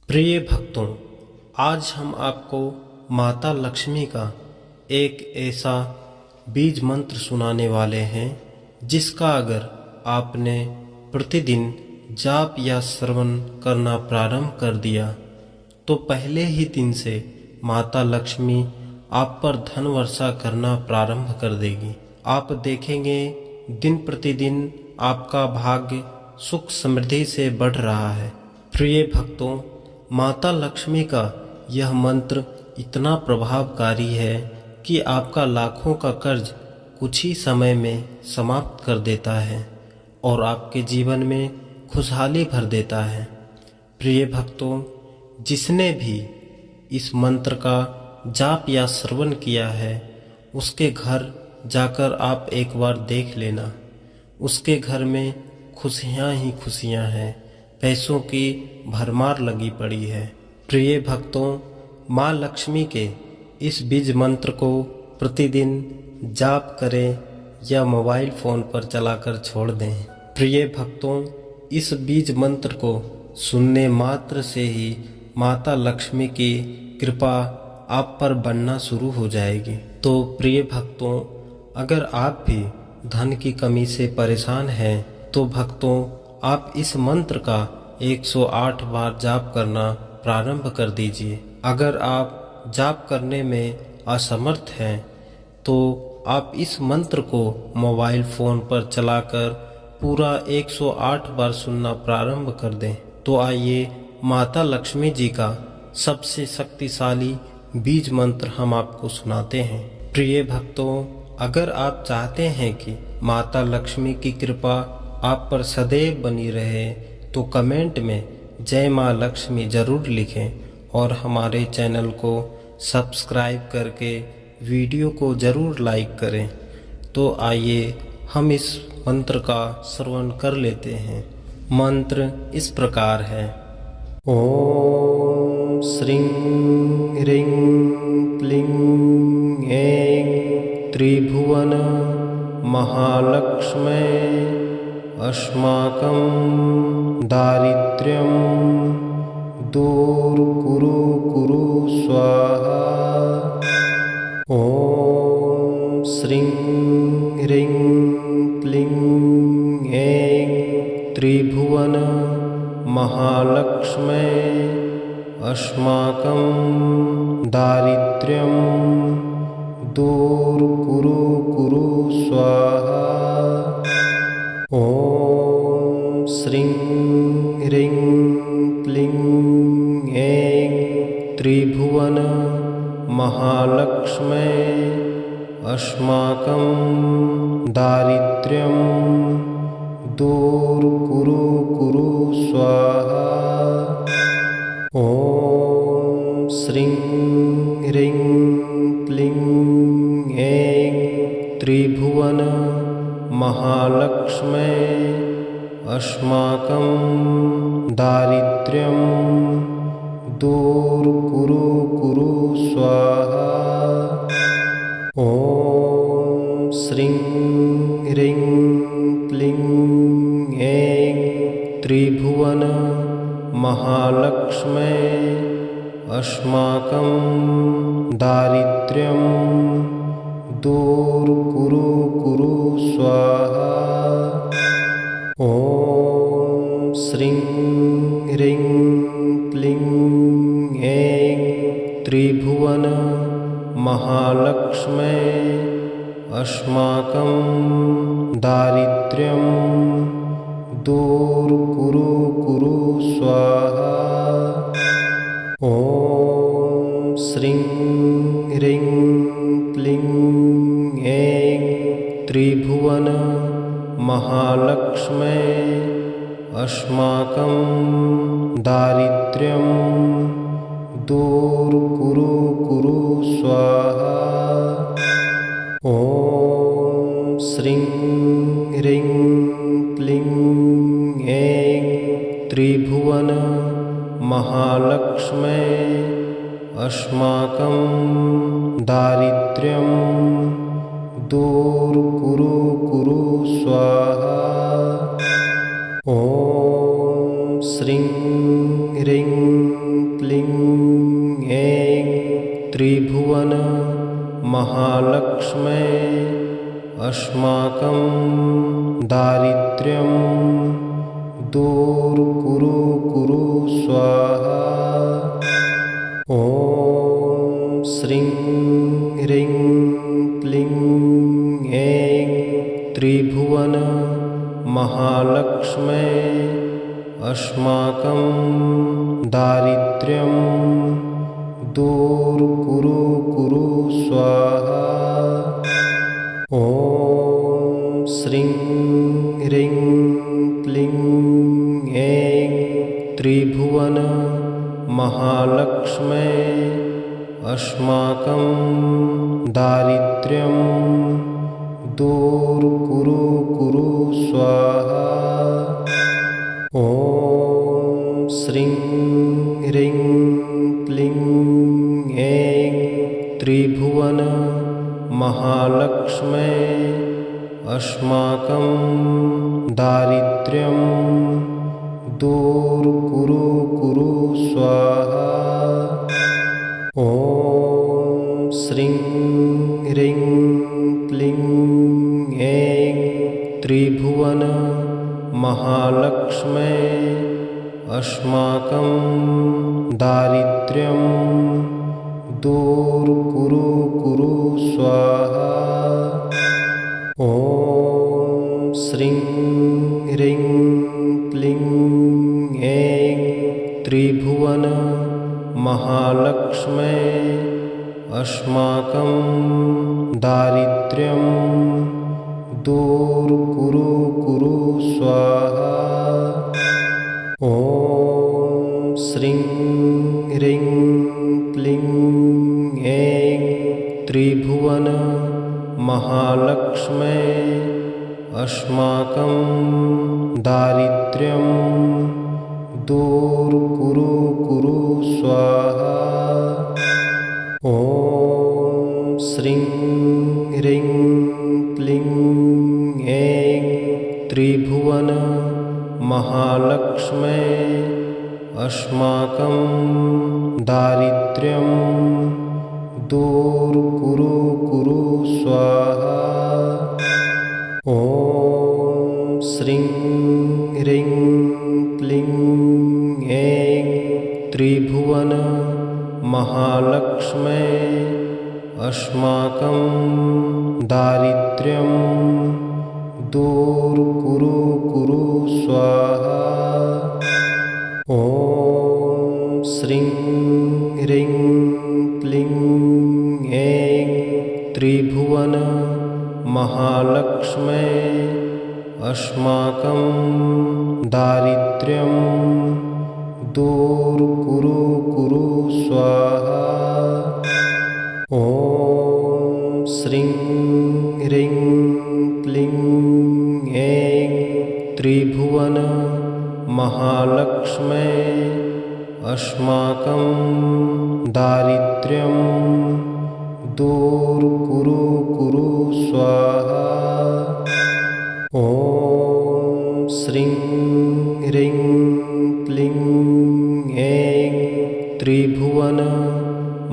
प्रिय भक्तों, आज हम आपको माता लक्ष्मी का एक ऐसा बीज मंत्र सुनाने वाले हैं जिसका अगर आपने प्रतिदिन जाप या श्रवण करना प्रारंभ कर दिया तो पहले ही दिन से माता लक्ष्मी आप पर धन वर्षा करना प्रारंभ कर देगी। आप देखेंगे दिन प्रतिदिन आपका भाग्य सुख समृद्धि से बढ़ रहा है। प्रिय भक्तों, माता लक्ष्मी का यह मंत्र इतना प्रभावकारी है कि आपका लाखों का कर्ज कुछ ही समय में समाप्त कर देता है और आपके जीवन में खुशहाली भर देता है। प्रिय भक्तों, जिसने भी इस मंत्र का जाप या श्रवण किया है उसके घर जाकर आप एक बार देख लेना, उसके घर में खुशियाँ ही खुशियाँ हैं, पैसों की भरमार लगी पड़ी है। प्रिय भक्तों, माँ लक्ष्मी के इस बीज मंत्र को प्रतिदिन जाप करें या मोबाइल फ़ोन पर चलाकर छोड़ दें। प्रिय भक्तों, इस बीज मंत्र को सुनने मात्र से ही माता लक्ष्मी की कृपा आप पर बनना शुरू हो जाएगी। तो प्रिय भक्तों, अगर आप भी धन की कमी से परेशान हैं तो भक्तों आप इस मंत्र का 108 बार जाप करना प्रारंभ कर दीजिए। अगर आप जाप करने में असमर्थ हैं तो आप इस मंत्र को मोबाइल फ़ोन पर चलाकर पूरा 108 बार सुनना प्रारंभ कर दें। तो आइए माता लक्ष्मी जी का सबसे शक्तिशाली बीज मंत्र हम आपको सुनाते हैं। प्रिय भक्तों, अगर आप चाहते हैं कि माता लक्ष्मी की कृपा आप पर सदैव बनी रहे तो कमेंट में जय माँ लक्ष्मी ज़रूर लिखें और हमारे चैनल को सब्सक्राइब करके वीडियो को ज़रूर लाइक करें। तो आइए हम इस मंत्र का श्रवण कर लेते हैं। मंत्र इस प्रकार है। ओम श्रीं ह्रीं क्लीं ऐं त्रिभुवन महालक्ष्मै अस्माकं दारिद्र्यं दूर कुरु स्वाहा। ओम श्रीं ह्रीं क्लीं ऐं त्रिभुवन महालक्ष्मै अस्माकं दारिद्र्यं दूर कुरु स्वाहा। ओम श्रीं ह्रीं क्लीं ऐं त्रिभुवन महालक्ष्मै अस्माकं दारिद्र्यं दूर कुरु स्वाहा। ओम श्रीं ह्रीं क्लीं ऐं त्रिभुवन महालक्ष्मै अस्माकं दारिद्र्यं दूर कुरु स्वाहा। ओम श्रीं ह्रीं क्लीं ऐं त्रिभुवन महालक्ष्मै अस्माकं दारिद्र्यं दूर कुरु स्वाहा। ओम श्रीं ह्रीं क्लीं ऐं त्रिभुवन महालक्ष्मै अस्माकं दारिद्र्यं दूर कुरु स्वाहा। ओम श्रीं ह्रीं क्लीं ऐं त्रिभुवन महालक्ष्मै अस्माकं दारिद्र्यं दूर कुरु स्वाहा। ओम श्रीं ह्रीं क्लीं ऐं त्रिभुवन महालक्ष्मै अस्माकं दारिद्र्यं दूर कुरु स्वाहा। ओम श्रीं ह्रीं क्लीं ऐं त्रिभुवन महालक्ष्मै अस्माकं दारिद्र्यं दूर कुरु स्वाहा। ॐ श्रीं ह्रीं क्लीं ऐं त्रिभुवन महालक्ष्मै अस्माकं दारिद्र्यं दूर कुरु स्वाहा। ॐ श्रीं ह्रीं क्लीं ऐं त्रिभुवन महालक्ष्मै अस्माकं दारिद्र्यं दूर कुरु स्वाहा। ॐ श्रीं ह्रीं क्लीं ऐं त्रिभुवन महालक्ष्मै अस्माकं दारिद्र्यं दूर कुरु स्वाहा। ॐ श्रीं ह्रीं क्लीं ऐं त्रिभुवन महालक्ष्मै अस्माकं दारिद्र्यं दूर कुरु स्वाहा। ॐ श्रीं ह्रीं क्लीं ऐं त्रिभुवन महालक्ष्मै अस्माकं दारिद्र्यं दूर कुरु स्वाहा। ॐ श्रीं ह्रीं क्लीं ऐं त्रिभुवन महालक्ष्मै अस्माकं दारिद्र्यं दूर कुरु स्वाहा। ॐ श्रीं ह्रीं क्लीं ऐं त्रिभुवन महालक्ष्मै अस्माकं दारिद्र्यं दूर कुरु स्वाहा। ॐ श्रीं ह्रीं क्लीं ऐं त्रिभुवन महालक्ष्मै अस्माकं दारिद्र्यं दूर कुरु स्वाहा। ॐ श्रीं ह्रीं क्लीं ऐं त्रिभुवन महालक्ष्मै अस्माकं दारिद्र्यं दूर कुरु स्वाहा। ॐ श्रीं ह्रीं क्लीं ऐं त्रिभुवन महालक्ष्मै अस्माकं दारिद्र्यं दूर कुरु स्वाहा। ॐ श्रीं ह्रीं क्लीं ऐं त्रिभुवन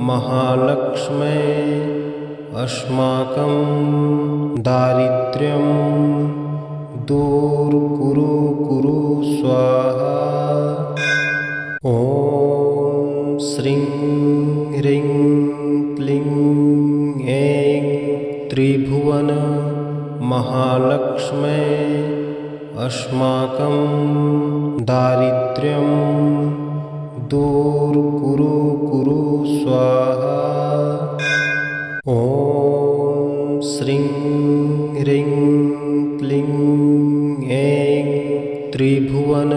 महालक्ष्मै अस्माकं दारिद्र्यं दूर कुरु स्वाहा। ॐ श्रीं ह्रीं क्लीं ऐं त्रिभुवन महालक्ष्मै अस्माकं दारिद्र्यं दूर कुरु स्वाहा। ॐ श्रीं ह्रीं क्लीं ऐं त्रिभुवन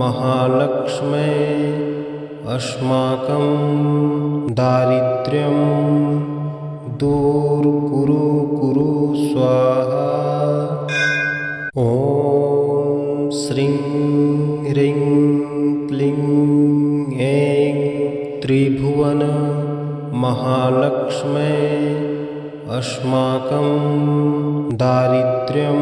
महालक्ष्मै अस्माकं दारिद्र्यं दूर कुरु स्वाहा। ॐ श्रीं ह्रीं क्लीं ऐं त्रिभुवन महालक्ष्मै अस्माकं दारिद्र्यं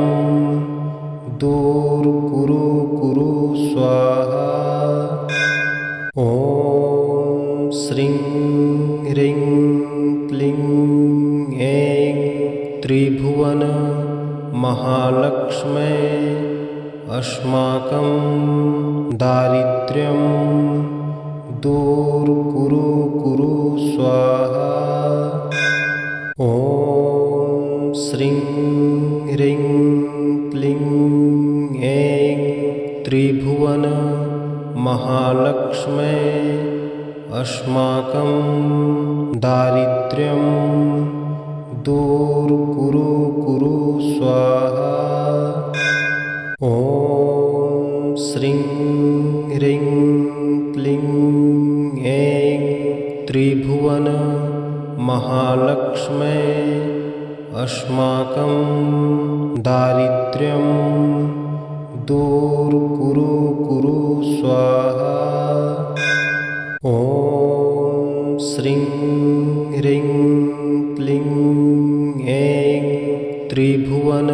दूर कुरु स्वाहा। ॐ श्रीं ह्रीं क्लीं ऐं त्रिभुवन महालक्ष्मै अस्माकं दारिद्र्यं दूर कुरु स्वाहा। ॐ श्रीं ह्रीं क्लीं ऐं त्रिभुवन महालक्ष्मै अस्माकं दारिद्र्यं दूर कुरु स्वाहा। ॐ श्रीं ह्रीं क्लीं ऐं त्रिभुवन महालक्ष्मै अस्माकं दारिद्र्यं दूर कुरु स्वाहा। ॐ श्रीं ह्रीं क्लीं ऐं त्रिभुवन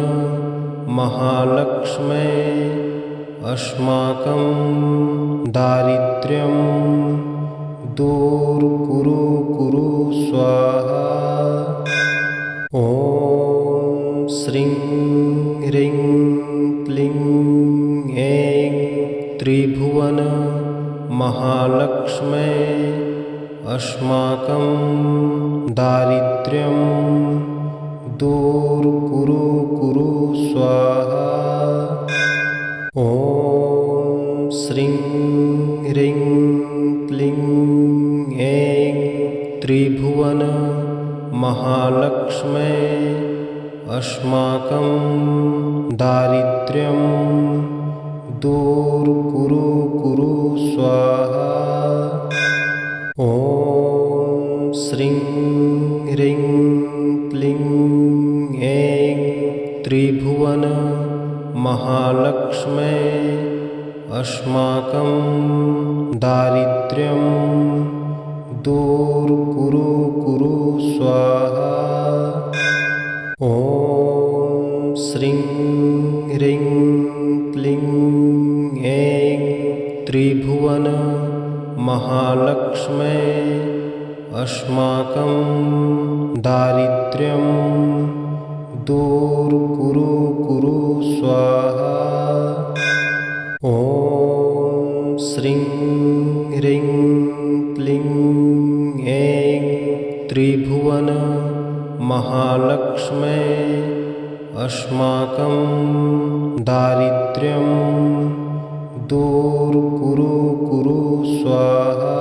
महालक्ष्मै अस्माकं दारिद्र्यं दूर कुरु स्वाहा। ॐ श्रीं ह्रीं क्लीं ऐं त्रिभुवन महालक्ष्मै अस्माकं दारिद्र्यं दूर कुरु स्वाहा। ॐ श्रीं ह्रीं क्लीं ऐं त्रिभुवन महालक्ष्मै अस्माकं दारिद्र्यं दूर कुरु स्वाहा। ॐ श्रीं ह्रीं क्लीं ऐं त्रिभुवन महालक्ष्मै अस्माकं दारिद्र्यं दूर कुरु स्वाहा। ॐ श्रीं ह्रीं क्लीं ऐं त्रिभुवन महालक्ष्मै अस्माकं दारिद्र्यं दूर कुरु स्वाहा। ॐ श्रीं ह्रीं क्लीं ऐं त्रिभुवन महालक्ष्मै अस्माकं दारिद्र्यं दूर कुरु स्वाहा।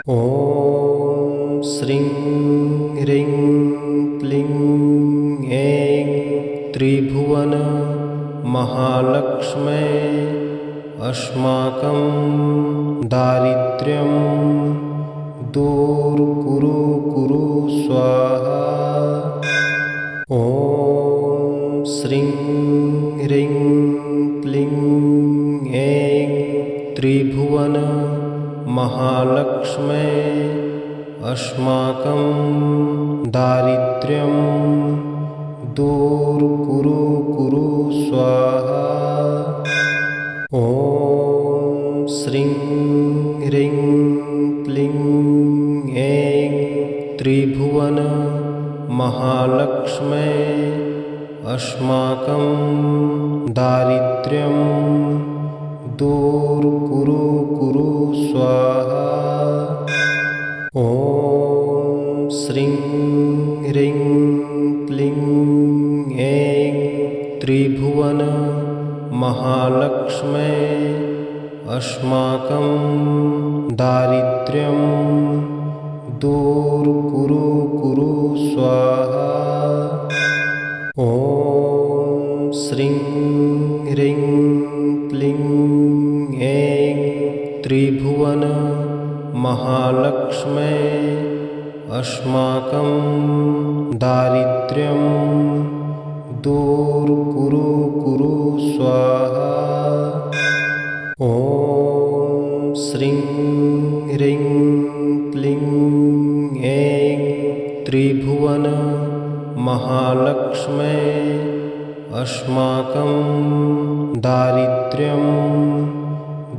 ॐ श्रीं ह्रीं क्लीं ऐं त्रिभुवन महालक्ष्मै अस्माकं दारिद्र्यं दूर कुरु स्वाहा। ॐ श्रीं ह्रीं क्लीं ऐं त्रिभुवन महालक्ष्मै अस्माकं दारिद्र्यं दूर कुरु स्वाहा। ॐ श्रीं ह्रीं क्लीं ऐं त्रिभुवन महालक्ष्मै अस्माकं दारिद्र्यं दूर कुरु स्वाहा। ॐ श्रीं ह्रीं क्लीं ऐं त्रिभुवन महालक्ष्मै अस्माकं दारिद्र्यं दूर कुरु स्वाहा। ॐ श्रीं ह्रीं क्लीं ऐं त्रिभुवन महालक्ष्मै अस्माकं दारिद्र्यं दूर कुरु स्वाहा। ॐ श्रीं ह्रीं क्लीं ऐं त्रिभुवन महालक्ष्मै अस्माकं दारिद्र्यं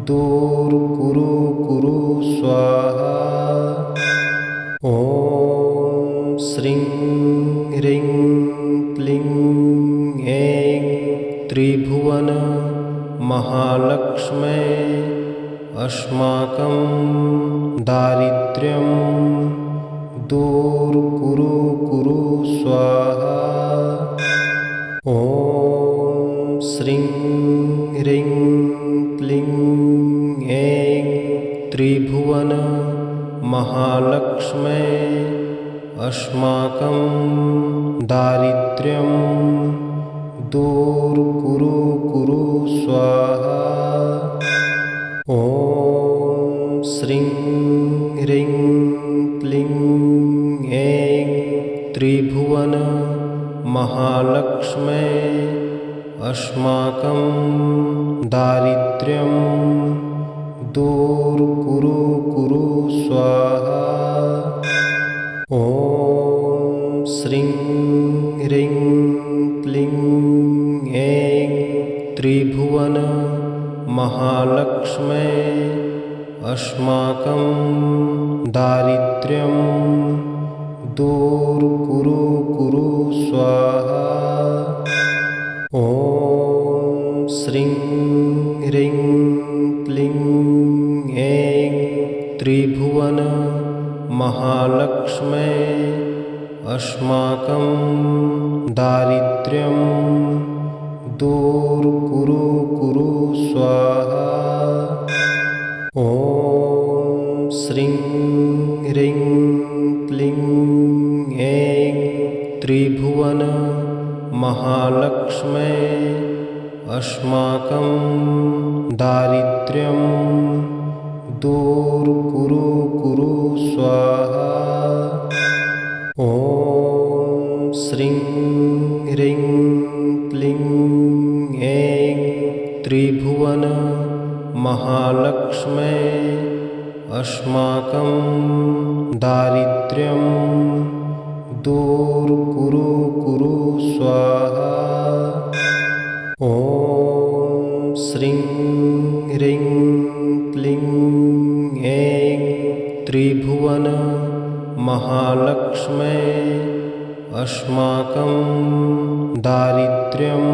दूर कुरु कुरु स्वाहा। ॐ श्रीं ह्रीं क्लीं ऐं त्रिभुवन महालक्ष्मै अस्माकं दारिद्र्यं दूर कुरु कुरु स्वाहा। ॐ श्रीं ह्रीं क्लीं ऐं त्रिभुवन महालक्ष्मै अस्माकं दारिद्र्यं दूर कुरु कुरु स्वाहा। ॐ श्रीं ह्रीं क्लीं ऐं त्रिभुवन महालक्ष्मै अस्माकं दारिद्र्यं दूर कुरु कुरु स्वाहा। ॐ श्रीं ह्रीं क्लीं ऐं त्रिभुवन महालक्ष्मै अस्माकं दारिद्र्यं दूर कुरु कुरु स्वाहा। ॐ श्रीं ह्रीं क्लीं ऐं त्रिभुवन महालक्ष्मै अस्माकं दारिद्र्यं दूर कुरु कुरु स्वाहा। ॐ श्रीं ह्रीं क्लीं ऐं त्रिभुवन महालक्ष्मै अस्माकं दारिद्र्यं दूर कुरु कुरु स्वाहा। ॐ श्रीं ह्रीं क्लीं ऐं त्रिभुवन महालक्ष्मै अस्माकं दारिद्र्यं दूर कुरु कुरु स्वाहा। ॐ श्रीं ह्रीं क्लीं ऐं त्रिभुवन महालक्ष्मै अस्माकं दारिद्र्यं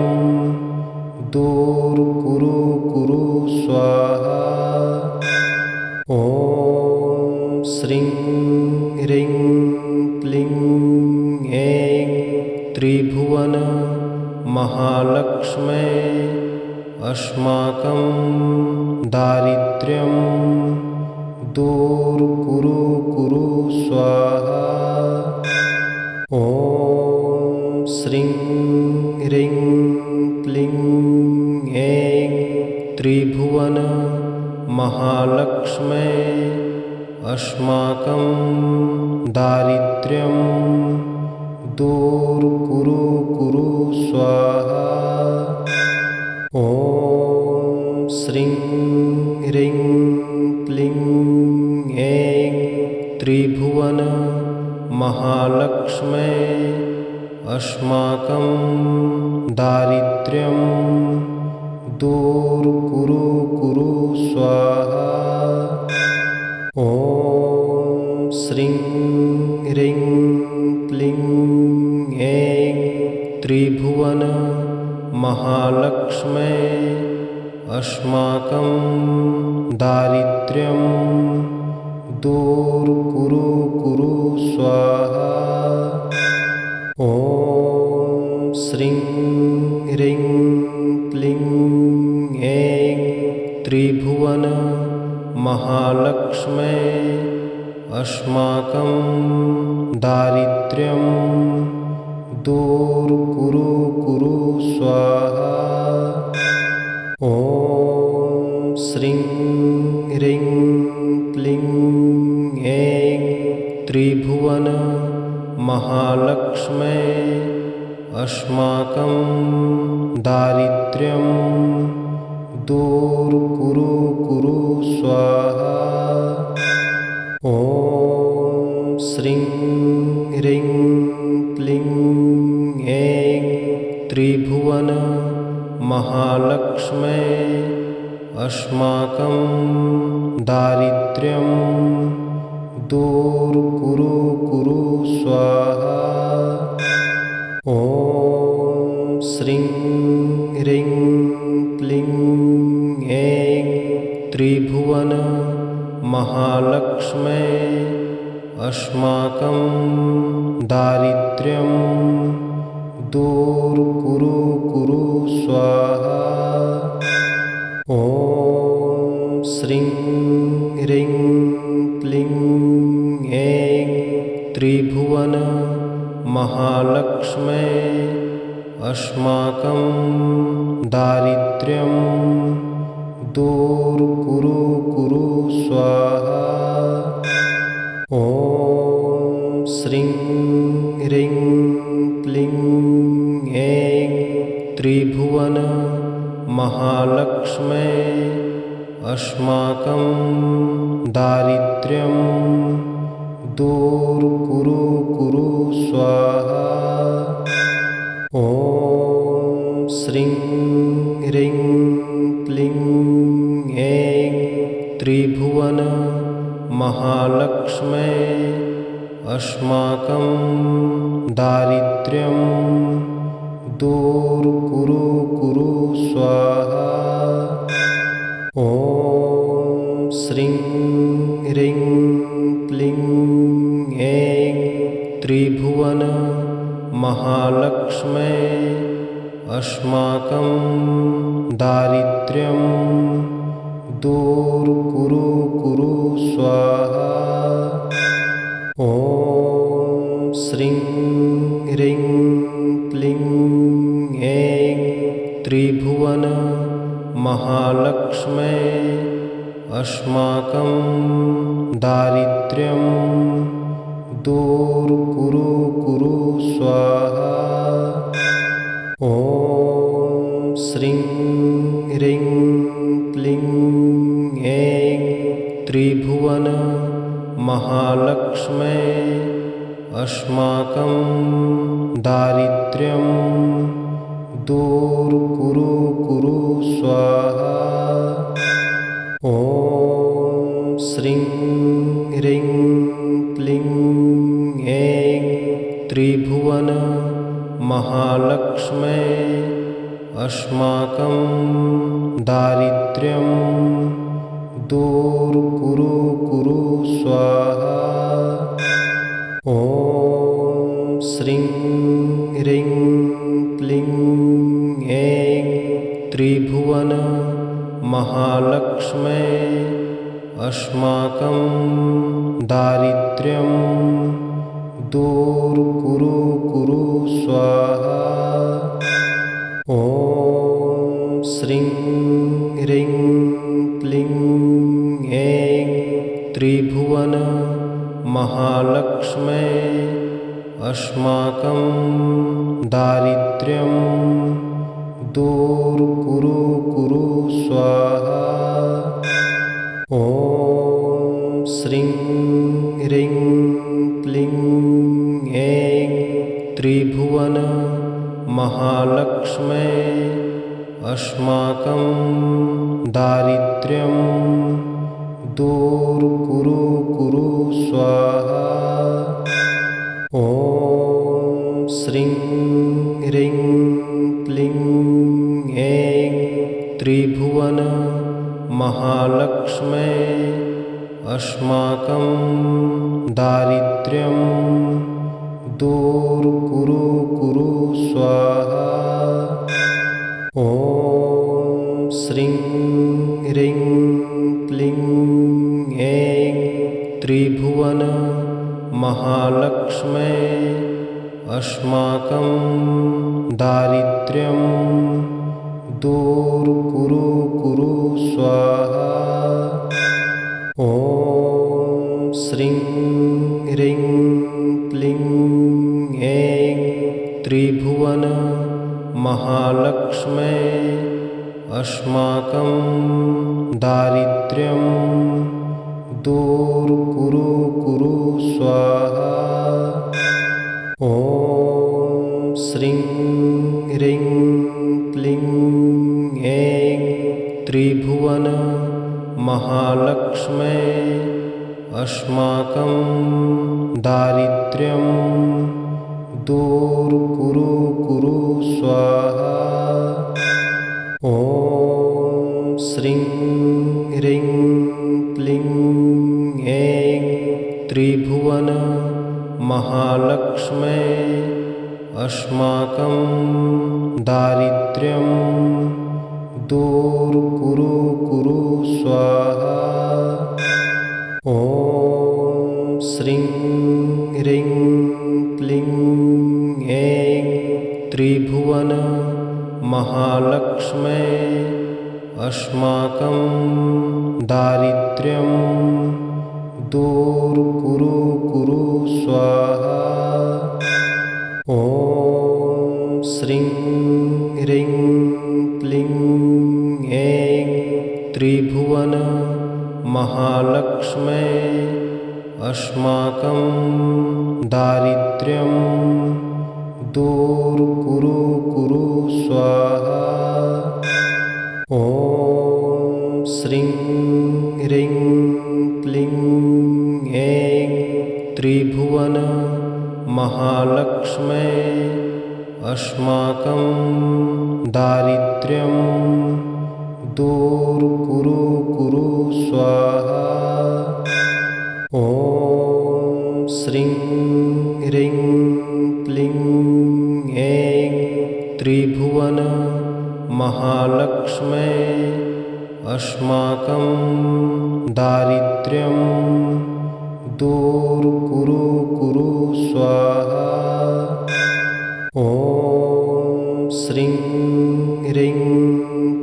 दूर कुरु कुरु स्वाहा। ॐ श्रीं ह्रीं क्लीं ऐं त्रिभुवन महालक्ष्मै अस्माकं दारिद्र्यं दूर कुरु कुरु स्वाहा। ॐ श्रीं ह्रीं क्लीं ऐं त्रिभुवन महालक्ष्मै अस्माकं दारिद्र्यं दूर कुरु कुरु स्वाहा। ॐ श्रीं ह्रीं क्लीं ऐं त्रिभुवन महालक्ष्मै अस्माकं दारिद्र्यं दूर कुरु कुरु स्वाहा। ॐ श्रीं ह्रीं क्लीं ऐं त्रिभुवन महालक्ष्मै अस्माकं दारिद्र्यं दूर कुरु कुरु स्वाहा। ॐ श्रीं ह्रीं क्लीं ऐं त्रिभुवन महालक्ष्मै अस्माकं दारिद्र्यं दूर कुरु कुरु स्वाहा। ॐ श्रीं ह्रीं क्लीं ऐं त्रिभुवन महालक्ष्मै अस्माकं दारिद्र्यं दूर कुरु कुरु स्वाहा। ॐ श्रीं ह्रीं क्लीं ऐं त्रिभुवन महालक्ष्मै अस्माकं दारिद्र्यं दूर कुरु कुरु स्वाहा। ॐ श्रीं ह्रीं क्लीं ऐं त्रिभुवन महालक्ष्मै अस्माकं दारिद्र्यं दूर कुरु कुरु स्वाहा। ॐ श्रीं ह्रीं क्लीं ऐं त्रिभुवन महालक्ष्मै अस्माकं दारिद्र्यं दूर कुरु कुरु स्वाहा। ॐ श्रीं ह्रीं क्लीं ऐं त्रिभुवन महालक्ष्मै अस्माकं दारिद्र्यं दूर कुरु कुरु स्वाहा। ॐ श्रीं ह्रीं क्लीं ऐं त्रिभुवन महालक्ष्मै अस्माकं दारिद्र्यं दूर कुरु कुरु स्वाहा। ॐ श्रीं ह्रीं क्लीं ऐं त्रिभुवन महालक्ष्मै अस्माकं दारिद्र्यं दूर कुरु कुरु स्वाहा। ॐ श्रीं ह्रीं क्लीं ऐं त्रिभुवन महालक्ष्मै अस्माकं दारिद्र्यं दूर कुरु कुरु स्वाहा। ॐ श्रीं ह्रीं क्लीं ऐं त्रिभुवन महालक्ष्मै अस्माकं दारिद्र्यं दूर कुरु कुरु स्वाहा। ॐ श्रीं ह्रीं क्लीं ऐं त्रिभुवन महालक्ष्मै अस्माकं दारिद्र्यं दूर कुरु कुरु स्वाहा। ॐ श्रीं ह्रीं क्लीं ऐं त्रिभुवन महालक्ष्मै अस्माकं दारिद्र्यं दूर कुरु कुरु स्वाहा। ॐ श्रीं ह्रीं क्लीं ऐं त्रिभुवन महालक्ष्मै अस्माकं दारिद्र्यं दूर कुरु कुरु स्वाहा। ॐ श्रीं ह्रीं क्लीं ऐं त्रिभुवन महालक्ष्मै अस्माकं दारिद्र्यं दूर कुरु कुरु स्वाहा। ॐ श्रीं ह्रीं क्लीं ऐं त्रिभुवन महालक्ष्मै अस्माकं दारिद्र्यं दूर कुरु कुरु स्वाहा। ॐ श्रीं ह्रीं क्लीं ऐं त्रिभुवन महालक्ष्मै अस्माकं दारिद्र्यं दूर कुरु कुरु स्वाहा। ॐ श्रीं ह्रीं क्लीं ऐं त्रिभुवन महालक्ष्मै अस्माकं दारिद्र्यं दूर कुरु कुरु स्वाहा। ॐ श्रीं ह्रीं क्लीं ऐं त्रिभुवन महालक्ष्मै अस्माकं दारिद्र्यं दूर कुरु स्वाहा। ॐ श्रीं ह्रीं क्लीं ऐं त्रिभुवन महालक्ष्मै अस्माकं दारिद्र्यं दूर कुरु स्वाहा। ॐ श्रीं ह्रीं क्लीं ऐं त्रिभुवन महालक्ष्मै अस्माकं दारिद्र्यं दूर कुरु स्वाहा। ॐ श्रीं ह्रीं क्लीं ऐं त्रिभुवन महालक्ष्मै अस्माकं दारिद्र्यं दूर कुरु स्वाहा। ॐ श्रीं ह्रीं क्लीं ऐं त्रिभुवन महालक्ष्मै अस्माकं दारिद्र्यं दूर कुरु स्वाहा। ॐ श्रीं ह्रीं क्लीं ऐं त्रिभुवन महालक्ष्मै अस्माकं दारिद्र्यं दूर कुरु स्वाहा। ॐ श्रीं ह्रीं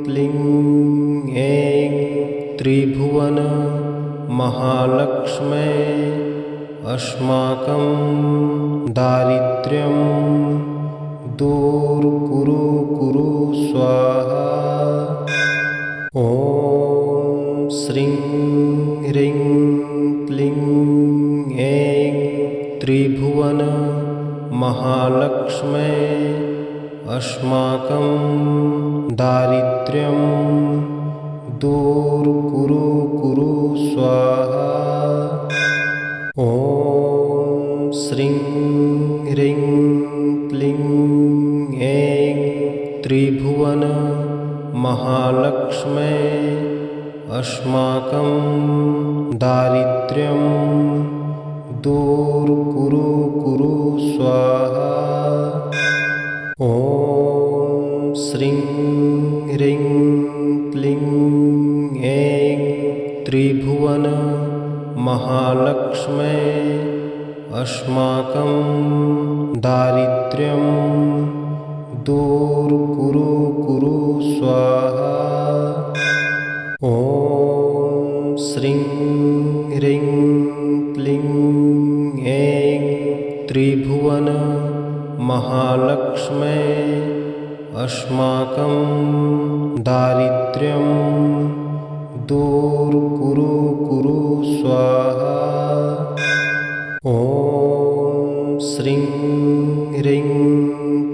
क्लीं ऐं त्रिभुवन महालक्ष्मै अस्माकं दारिद्र्यं दूर कुरु स्वाहा। ॐ श्रीं ह्रीं क्लीं ऐं त्रिभुवन महालक्ष्मै अस्माकं दारिद्र्यं दूर कुरु स्वाहा। ॐ श्रीं ह्रीं क्लीं ऐं त्रिभुवन महालक्ष्मै अस्माकं दारिद्र्यं दूर कुरु स्वाहा। ॐ श्रीं ह्रीं क्लीं ऐं त्रिभुवन महालक्ष्मै अस्माकं दारिद्र्यं दूर कुरु स्वाहा। ॐ श्रीं ह्रीं क्लीं ऐं त्रिभुवन महालक्ष्मै अस्माकं दारिद्र्यं दूर कुरु स्वाहा। ॐ श्रीं ह्रीं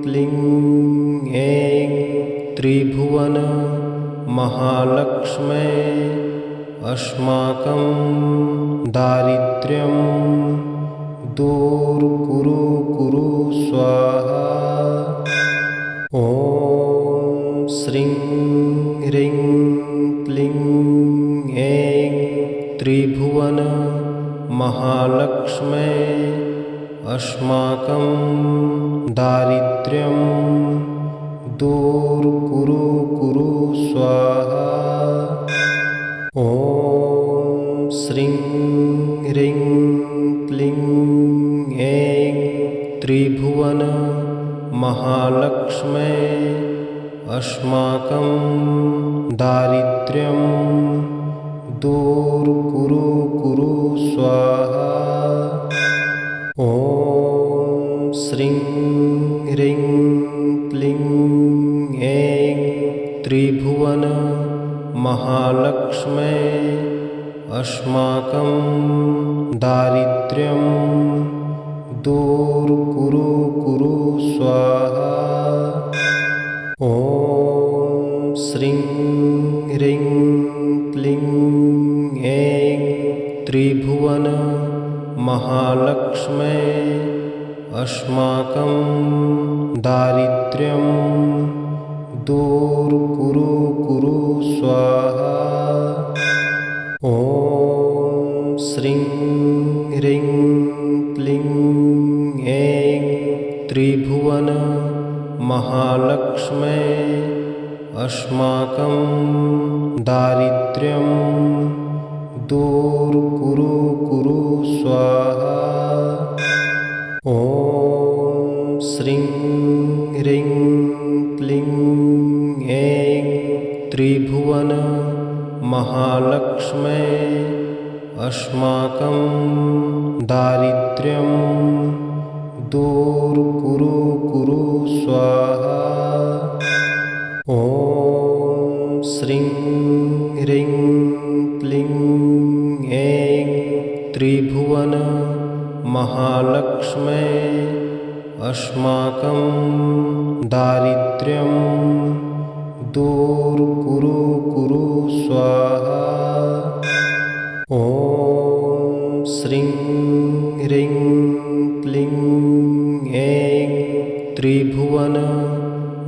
क्लीं ऐं त्रिभुवन महालक्ष्मै अस्माकं दारिद्र्यं दूर कुरु स्वाहा। ॐ श्रीं ह्रीं क्लीं ऐं त्रिभुवन महालक्ष्मै अस्माकं दारिद्र्यं दूर कुरु स्वाहा। ॐ श्रीं ह्रीं क्लीं ऐं त्रिभुवन महालक्ष्मै अस्माकं दारिद्र्यं दूर कुरु स्वाहा। ॐ श्रीं ह्रीं क्लीं ऐं त्रिभुवन महालक्ष्मै अस्माकं दारिद्र्यं दूर कुरु स्वाहा। ॐ श्रीं ह्रीं क्लीं ऐं त्रिभुवन त्रिभुवन महालक्ष्मे अस्माकं दारिद्र्यं दूर कुरु कुरु स्वाहा। ॐ श्रीं ह्रीं क्लीं ऐं त्रिभुवन महालक्ष्मे अस्माकं दारिद्र्यं दूर कुरु कुरु स्वाहा। ॐ श्रीं ह्रीं क्लीं ऐं त्रिभुवन महालक्ष्मे अस्माकं दारिद्र्यं दूर कुरु कुरु स्वाहा। ॐ श्रीं ह्रीं क्लीं ऐं त्रिभुवन महालक्ष्मे अस्माकं दारिद्र्यं दूर कुरु कुरु स्वाहा। ॐ श्रीं ह्रीं क्लीं ऐं त्रिभुवन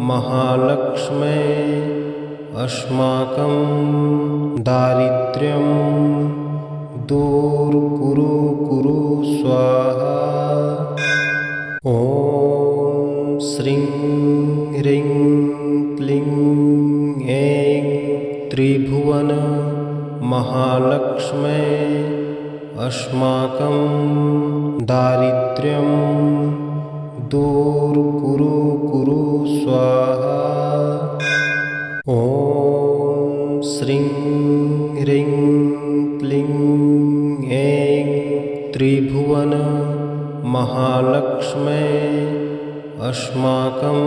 महालक्ष्मे अस्माकं दारिद्र्यं दूर कुरु कुरु स्वाहा। ॐ श्रीं ह्रीं क्लीं ऐं त्रिभुवन महालक्ष्मे अस्माकं दारिद्र्यं दूर कुरु कुरु स्वाहा। ॐ श्रीं ह्रीं क्लीं ऐं त्रिभुवन महालक्ष्मे अस्माकं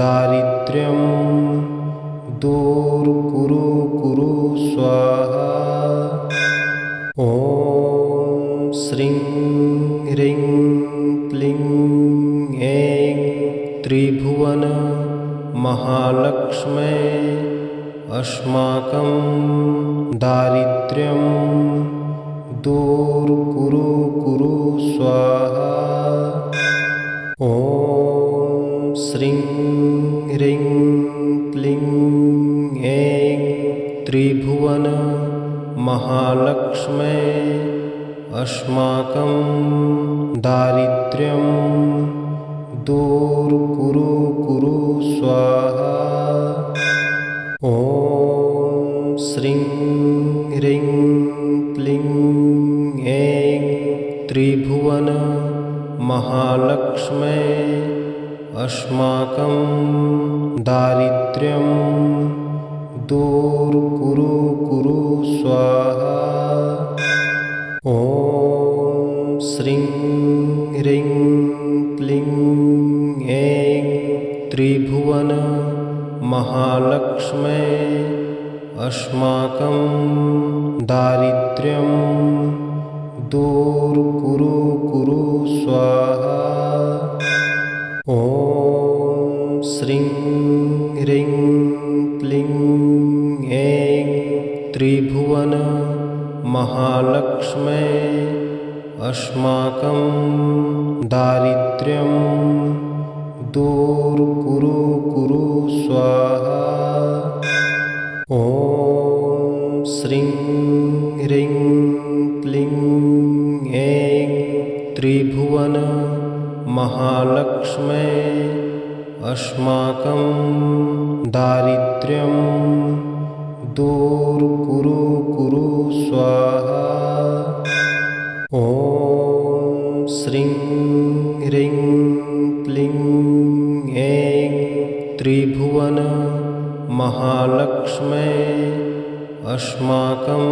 दारिद्र्यं दूर कुरु कुरु स्वाहा। ॐ श्रीं ह्रीं क्लीं ऐं त्रिभुवन महालक्ष्मे अस्माकं दारिद्र्यं दूर कुरु कुरु स्वाहा। ॐ श्रीं ह्रीं क्लीं ऐं त्रिभुवन महालक्ष्मे अस्माकं दारिद्र्यं दूर कुरु कुरु स्वाहा। ॐ श्रीं ह्रीं क्लीं ऐं त्रिभुवन महालक्ष्मे अस्माकं दारिद्र्यं दूर कुरु कुरु स्वाहा। ॐ श्रीं ह्रीं क्लीं ऐं त्रिभुवन महालक्ष्मे अस्माकं दारिद्र्यं दूर कुरु कुरु स्वाहा। ॐ श्रीं ह्रीं क्लीं ऐं त्रिभुवन महालक्ष्मे अस्माकं दारिद्र्यं दूर कुरु कुरु स्वाहा। ॐ श्रीं ह्रीं क्लीं ऐं त्रिभुवन महालक्ष्मे अस्माकं दारिद्र्यं दूर कुरु कुरु स्वाहा। ॐ श्रीं ह्रीं क्लीं ऐं त्रिभुवन महालक्ष्मे अस्माकं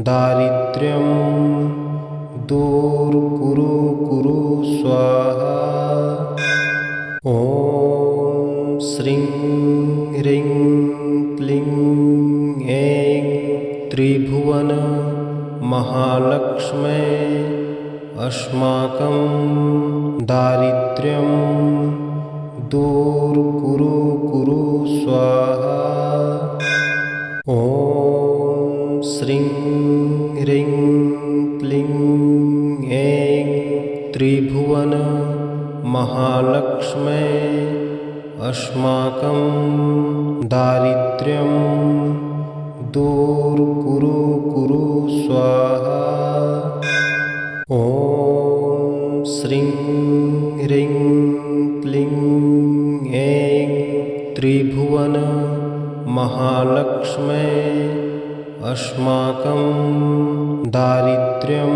दारिद्र्यं दूर कुरु कुरु स्वाहा। ॐ श्रीं ह्रीं क्लीं ऐं त्रिभुवन महालक्ष्मे अस्माकं दारिद्र्यं दूर कुरु कुरु स्वाहा। ॐ श्रीं ह्रीं क्लीं ऐं त्रिभुवन महालक्ष्मै अस्माकं दारिद्र्यं दूर कुरु स्वाहा। ॐ श्रीं ह्रीं क्लीं ऐं त्रिभुवन महालक्ष्मै अस्माकं दारिद्र्यं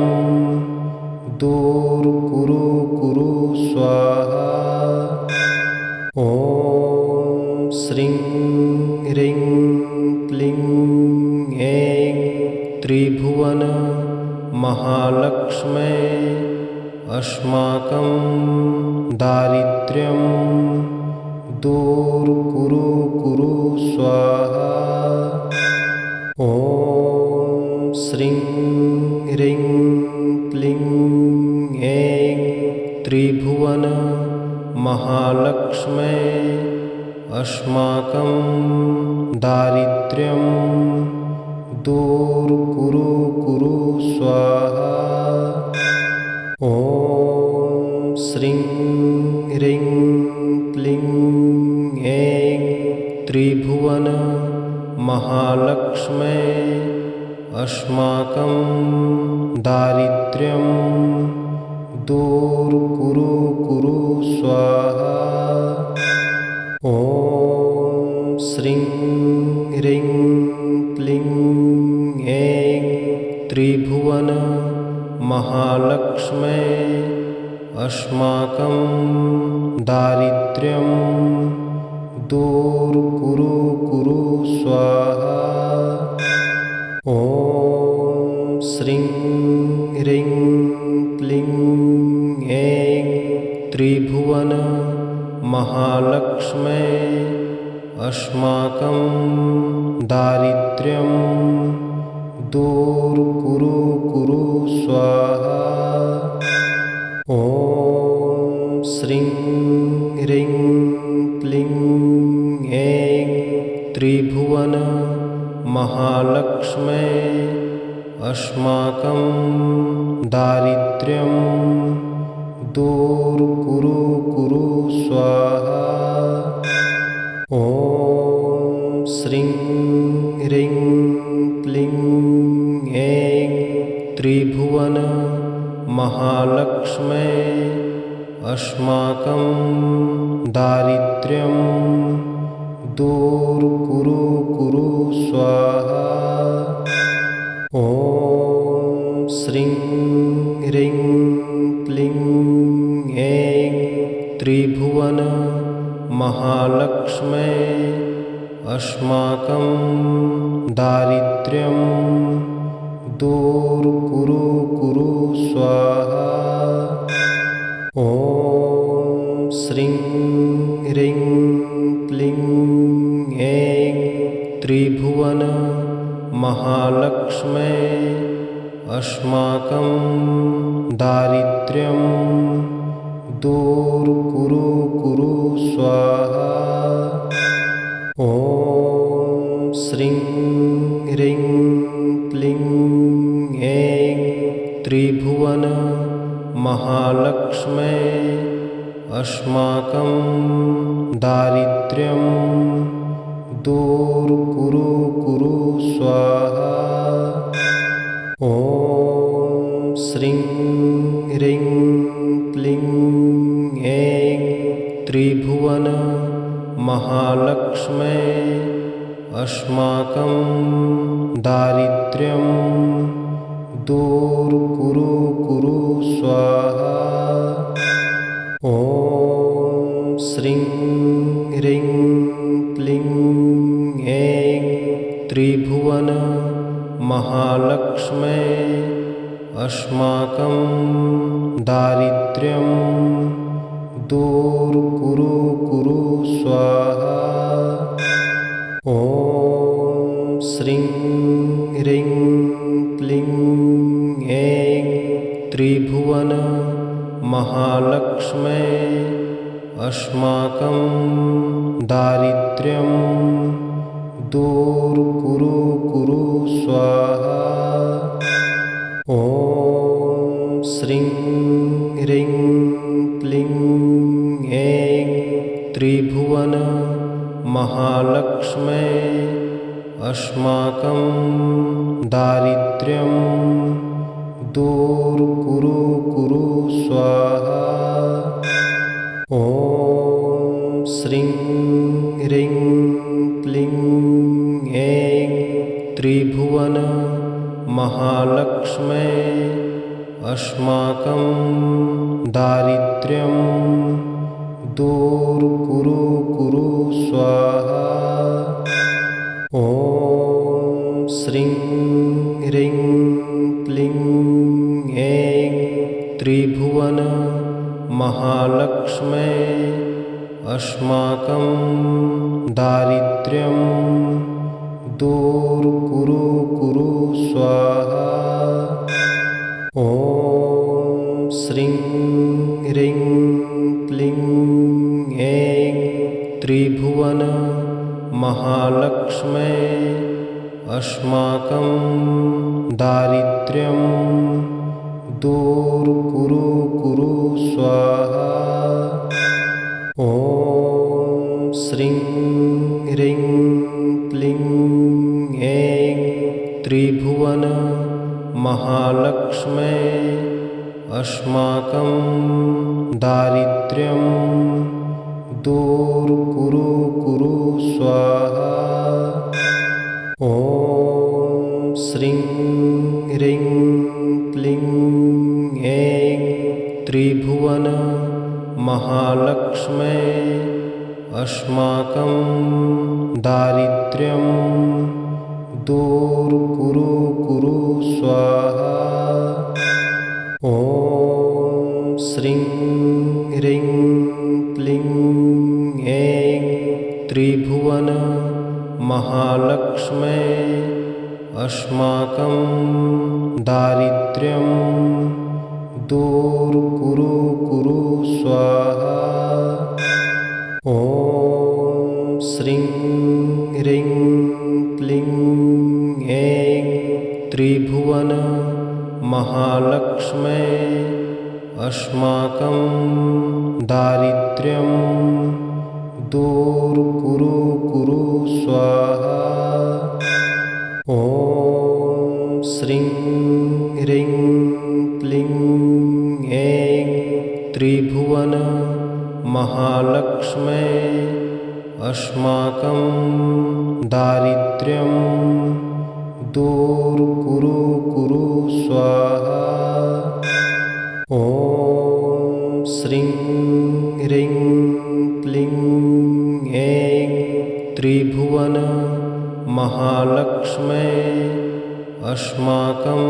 दूर कुरु स्वाहा। ॐ श्रीं ह्रीं क्लीं ऐं त्रिभुवन महालक्ष्मै अस्माकं दारिद्र्यं दूर कुरु स्वाहा। ॐ श्रीं ह्रीं क्लीं ऐं त्रिभुवन महालक्ष्मै अस्माकं दारिद्र्यं दूर कुरु स्वाहा। ॐ श्रीं ह्रीं क्लीं ऐं त्रिभुवन महालक्ष्मै अस्माकं दारिद्र्यं दूर कुरु स्वाहा। ॐ श्रीं ह्रीं क्लीं ऐं त्रिभुवन महालक्ष्मै अस्माकं दारिद्र्यं दूर कुरु स्वाहा। ॐ श्रीं ह्रीं क्लीं ऐं त्रिभुवन महालक्ष्मै अस्माकं दारिद्र्यं दूर कुरु स्वाहा। ॐ श्रीं ह्रीं क्लीं ऐं त्रिभुवन महालक्ष्मै अस्माकं दारिद्र्यं दूर कुरु स्वाहा। ॐ श्रीं ह्रीं क्लीं ऐं त्रिभुवन महालक्ष्मै अस्माकं दारिद्र्यं दूर कुरु स्वाहा। ॐ श्रीं ह्रीं क्लीं ऐं त्रिभुवन महालक्ष्मै अस्माकं दारिद्र्यं दूर कुरु स्वाहा। ॐ श्रीं ह्रीं क्लीं ऐं त्रिभुवन महालक्ष्मै अस्माकं दारिद्र्यं दूर कुरु स्वाहा। ॐ श्रीं ह्रीं क्लीं ऐं त्रिभुवन महालक्ष्मै अस्माकं दारिद्र्यं दूर कुरु स्वाहा। ॐ श्रीं ह्रीं क्लीं ऐं त्रिभुवन महालक्ष्मै अस्माकं दारिद्र्यं दूर कुरु स्वाहा। ॐ श्रीं ह्रीं क्लीं ऐं त्रिभुवन महालक्ष्मै अस्माकं दारिद्र्यं दूर कुरु स्वाहा। ॐ श्रीं ह्रीं क्लीं ऐं त्रिभुवन महालक्ष्मै अस्माकं दारिद्र्यं दूर कुरु स्वाहा। ॐ श्रीं ह्रीं क्लीं ऐं त्रिभुवन महालक्ष्मै अस्माकं दारिद्र्यं दूर कुरु स्वाहा। ॐ श्रीं ह्रीं क्लीं ऐं त्रिभुवन महालक्ष्मै अस्माकं दारिद्र्यं दूर कुरु स्वाहा। ॐ श्रीं ह्रीं क्लीं ऐं त्रिभुवन महालक्ष्मै अस्माकं दारिद्र्यं दूर कुरु स्वाहा। ॐ श्रीं ह्रीं क्लीं ऐं त्रिभुवन महालक्ष्मै अस्माकं दारिद्र्यं दूर कुरु स्वाहा। ॐ श्रीं ह्रीं क्लीं ऐं त्रिभुवन महालक्ष्मै अस्माकं दारिद्र्यं दूर कुरु स्वाहा। ॐ श्रीं ह्रीं क्लीं ऐं त्रिभुवन महालक्ष्मै अस्माकं दारिद्र्यं दूर कुरु स्वाहा। ॐ श्रीं ह्रीं क्लीं ऐं त्रिभुवन महालक्ष्मै अस्माकं दारिद्र्यं दूर कुरु स्वाहा। ॐ श्रीं ह्रीं क्लीं ऐं त्रिभुवन महालक्ष्मै अस्माकं दारिद्र्यं दूर कुरु स्वाहा। ॐ श्रीं ह्रीं क्लीं ऐं त्रिभुवन महालक्ष्मै अस्माकं दारिद्र्यं दूर कुरु स्वाहा। ॐ श्रीं ह्रीं क्लीं ऐं त्रिभुवन महालक्ष्मै अस्माकं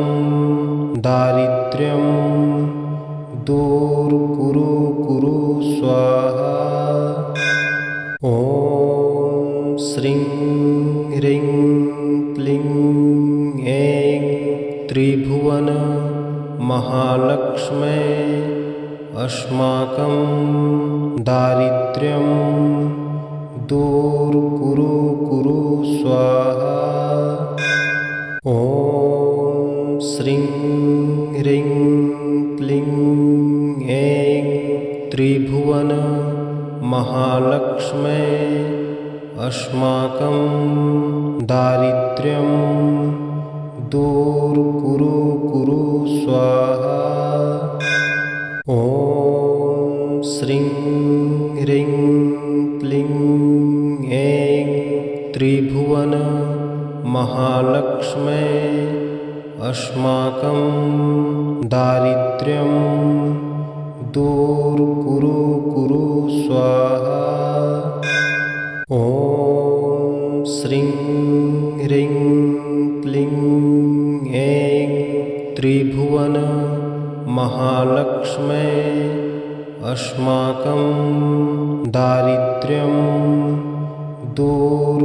दारिद्र्यं दूर कुरु स्वाहा। ॐ श्रीं ह्रीं क्लीं ऐं त्रिभुवन महालक्ष्मै अस्माकं दारिद्र्यं दूर कुरु स्वाहा। ॐ श्रीं ह्रीं क्लीं ऐं त्रिभुवन महालक्ष्मै अस्माकं दारिद्र्यं दूर कुरु स्वाहा। ॐ श्रीं ह्रीं क्लीं ऐं त्रिभुवन महालक्ष्मै अस्माकं दारिद्र्यं दूर कुरु स्वाहा। ॐ श्रीं ह्रीं क्लीं ऐं त्रिभुवन महालक्ष्मै अस्माकं दारिद्र्यं दूर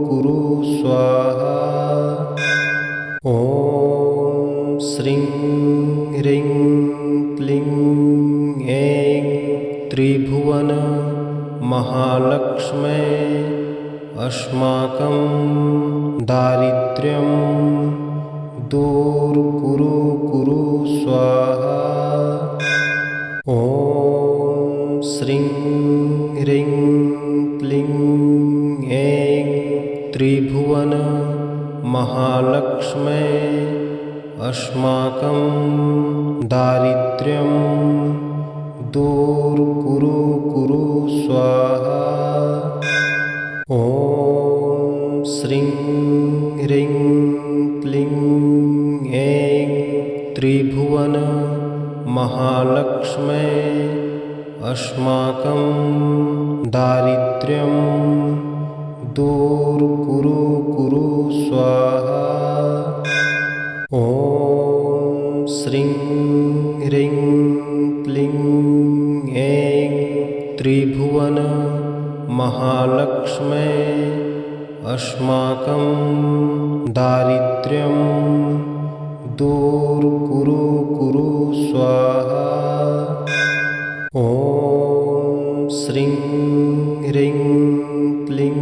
कुरु स्वाहा। ॐ श्रीं ह्रीं क्लीं ऐं त्रिभुवन महालक्ष्मै अस्माकं दारिद्र्यं दूर कुरु कुरु स्वाहा। ॐ श्रीं ह्रीं क्लीं ऐं त्रिभुवन महालक्ष्मै अस्माकं दारिद्र्यं दूर कुरु कुरु स्वाहा। ॐ श्रीं ह्रीं क्लीं ऐं त्रिभुवन महालक्ष्मै अस्माकं दारिद्र्यं दूर कुरु कुरु स्वाहा। ॐ श्रीं ह्रीं क्लीं ऐं त्रिभुवन महालक्ष्मै अस्माकं दारिद्र्यं दूर कुरु कुरु स्वाहा। ॐ श्रीं ह्रीं क्लीं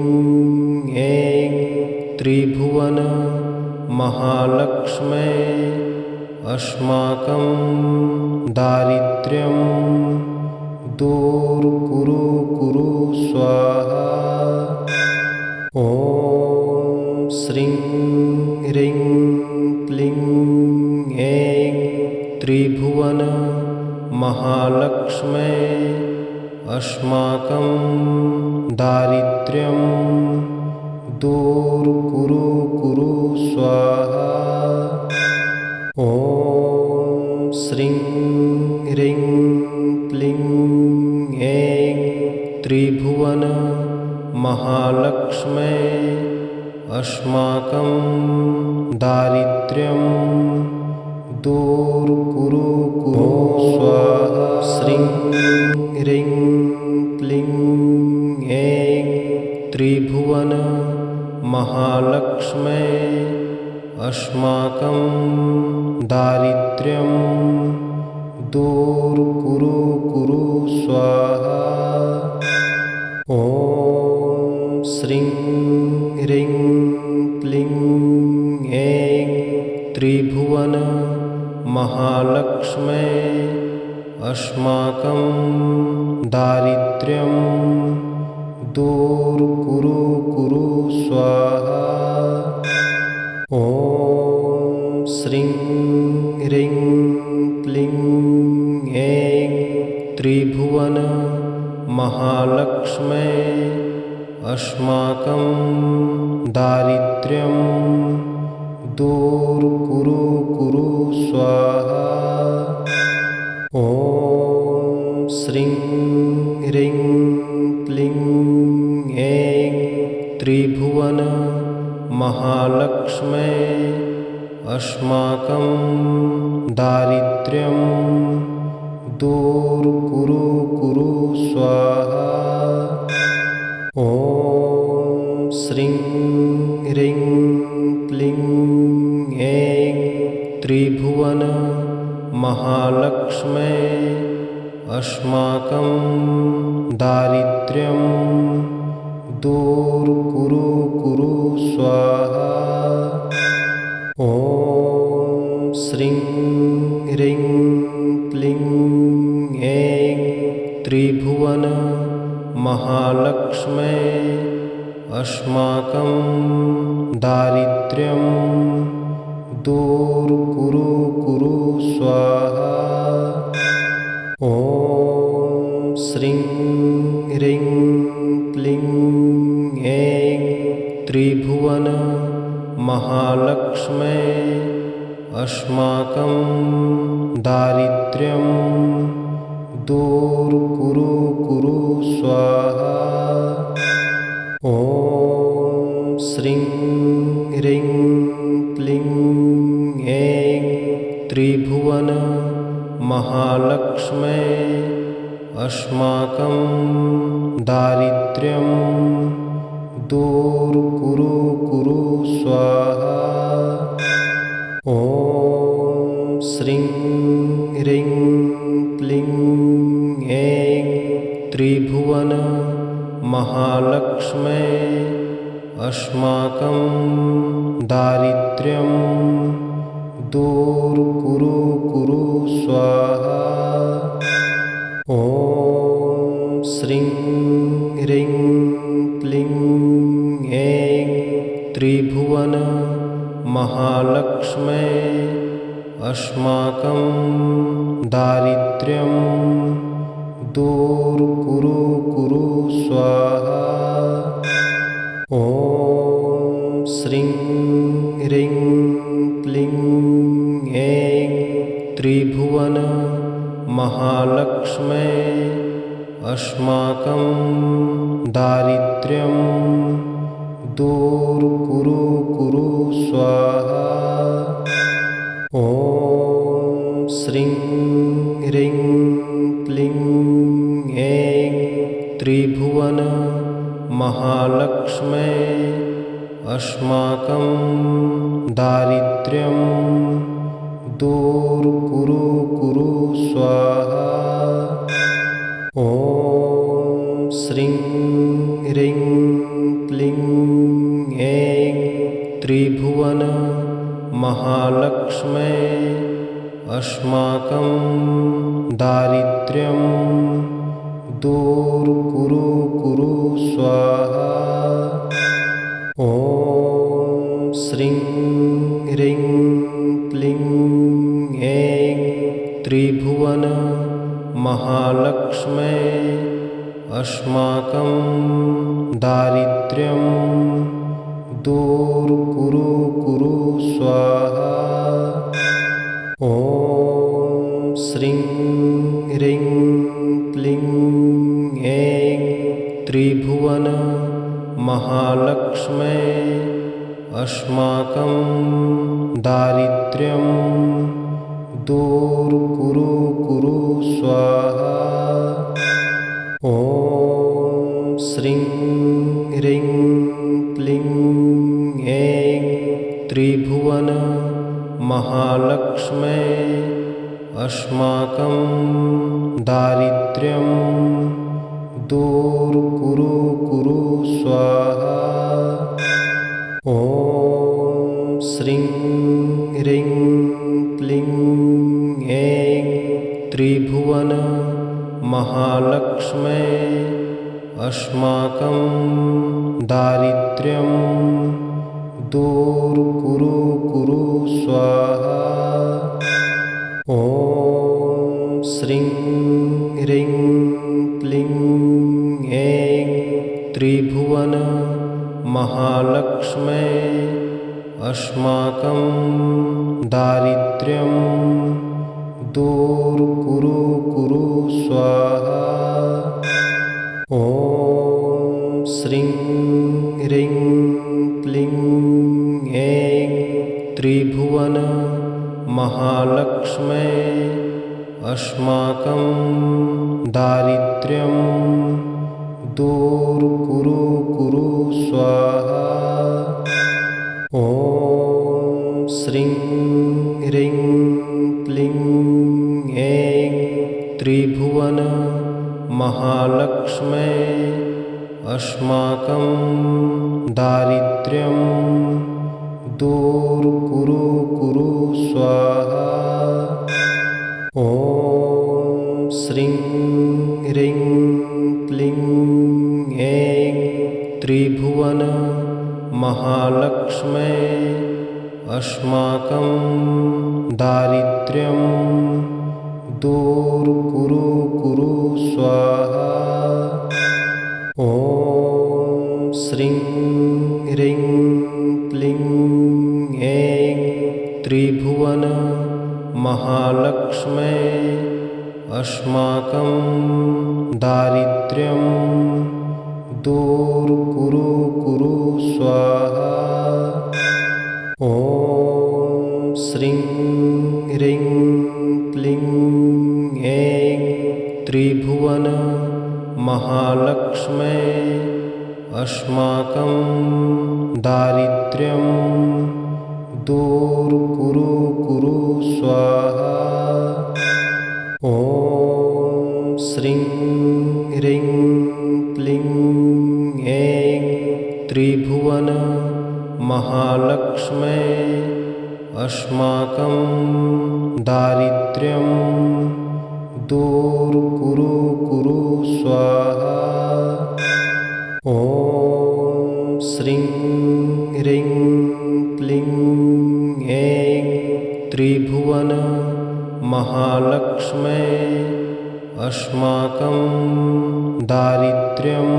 ऐं त्रिभुवन महालक्ष्मै अस्माकं दारिद्र्यं दूर कुरु कुरु स्वाहा। ॐ श्रीं ह्रीं क्लीं ऐं त्रिभुवन महालक्ष्मै अस्माकं दारिद्र्यं दूर कुरु कुरु स्वाहा। ॐ श्रीं ह्रीं क्लीं ऐं त्रिभुवन महालक्ष्मै अस्माकं दारिद्र्यं दूर कुरु कुरु स्वाहा। श्रीं ह्रीं क्लीं ऐं त्रिभुवन महालक्ष्मै अस्माकं दारिद्र्यं दूर कुरु कुरु स्वाहा। ॐ श्रीं ह्रीं क्लीं ऐं त्रिभुवन महालक्ष्मै अस्माकं दारिद्र्यं दूर कुरु कुरु स्वाहा। ॐ श्रीं ह्रीं क्लीं ऐं त्रिभुवन महालक्ष्मै अस्माकं दारिद्र्यं दूर कुरु कुरु स्वाहा। ॐ श्रीं ह्रीं क्लीं ऐं त्रिभुवन महालक्ष्मै अस्माकं दारिद्र्यं दूर कुरु कुरु स्वाहा। ॐ श्रीं ह्रीं क्लीं ऐं त्रिभुवन महालक्ष्मै अस्माकं दारिद्र्यं दूर कुरु कुरु स्वाहा। ॐ श्रीं ह्रीं क्लीं ऐं त्रिभुवन महालक्ष्मै अस्माकं दारिद्र्यं दूर कुरु कुरु स्वाहा। ॐ श्रीं ह्रीं क्लीं ऐं त्रिभुवन महालक्ष्मै अस्माकं दारिद्र्यं दूर कुरु कुरु स्वाहा। ॐ श्रीं ह्रीं क्लीं ऐं त्रिभुवन महालक्ष्मै अस्माकं दारिद्र्यं दूर कुरु कुरु स्वाहा। ॐ श्रीं ह्रीं क्लीं ऐं त्रिभुवन महालक्ष्मै अस्माकं दारिद्र्यं दूर्कुरु कुरु स्वाहा। ॐ श्रीं ह्रीं क्लीं ऐं त्रिभुवन महालक्ष्मै अस्माकं दारिद्र्यं दूर्कुरु कुरु स्वाहा। ॐ श्रीं ह्रीं क्लीं ऐं त्रिभुवन महालक्ष्मै अस्माकं दारिद्र्यं दूर्कुरु कुरु स्वाहा। ॐ श्रीं ह्रीं क्लीं ऐं त्रिभुवन महालक्ष्मै अस्माकं दारिद्र्यं दूर्कुरु कुरु स्वाहा। ॐ श्रीं ह्रीं क्लीं ऐं त्रिभुवन महालक्ष्मै अस्माकं दारिद्र्यं दूर्कुरु कुरु स्वाहा। ॐ श्रीं ह्रीं क्लीं ऐं त्रिभुवन महालक्ष्मै अस्माकं दारिद्र्यं दूर्कुरु कुरु स्वाहा। ॐ श्रीं ह्रीं क्लीं ऐं त्रिभुवन महालक्ष्मै अस्माकं दारिद्र्यं दूर्कुरु कुरु स्वाहा। ॐ श्रीं ह्रीं क्लीं ऐं त्रिभुवन महालक्ष्मै अस्माकं दारिद्र्यं दूर्कुरु कुरु स्वाहा। ॐ श्रीं ह्रीं क्लीं ऐं त्रिभुवन महालक्ष्मै अस्माकं दारिद्र्यं दूर्कुरु कुरु स्वाहा। ॐ श्रीं ह्रीं क्लीं ऐं त्रिभुवन महालक्ष्मै अस्माकं दारिद्र्यं दूर्कुरु कुरु स्वाहा। ॐ श्रीं ह्रीं क्लीं ऐं त्रिभुवन महालक्ष्मै अस्माकं दारिद्र्यं दूर्कुरु कुरु स्वाहा। ॐ श्रीं ह्रीं क्लीं ऐं त्रिभुवन महालक्ष्मै अस्माकं दारिद्र्यं दूर्कुरु कुरु स्वाहा। ॐ श्रीं ह्रीं क्लीं ऐं त्रिभुवन महालक्ष्मै अस्माकं दारिद्र्यं दूर्कुरु कुरु स्वाहा। ॐ श्रीं ह्रीं क्लीं ऐं त्रिभुवन महालक्ष्मै अस्माकं दारिद्र्यं दूर्कुरु कुरु स्वाहा। ॐ श्रीं ह्रीं क्लीं ऐं त्रिभुवन महालक्ष्मै अस्माकं दारिद्र्यं दूर्कुरु कुरु स्वाहा। ॐ श्रीं ह्रीं क्लीं ऐं त्रिभुवन महालक्ष्मै अस्माकं दारिद्र्यं दूर कुरु कुरु स्वाहा। ॐ श्रीं ह्रीं क्लीं ऐं त्रिभुवन महालक्ष्मै अस्माकं दारिद्र्यं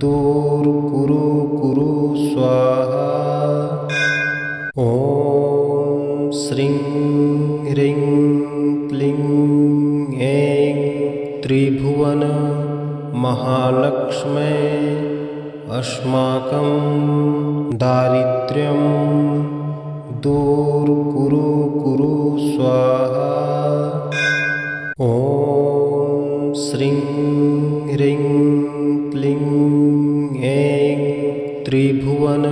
दूर कुरु कुरु स्वाहा। ॐ श्रीं ह्रीं क्लीं ऐं त्रिभुवन महालक्ष्मै अस्माकं दारिद्र्यं दूर कुरु कुरु स्वाहा। ॐ श्रीं ह्रीं क्लीं ऐं त्रिभुवन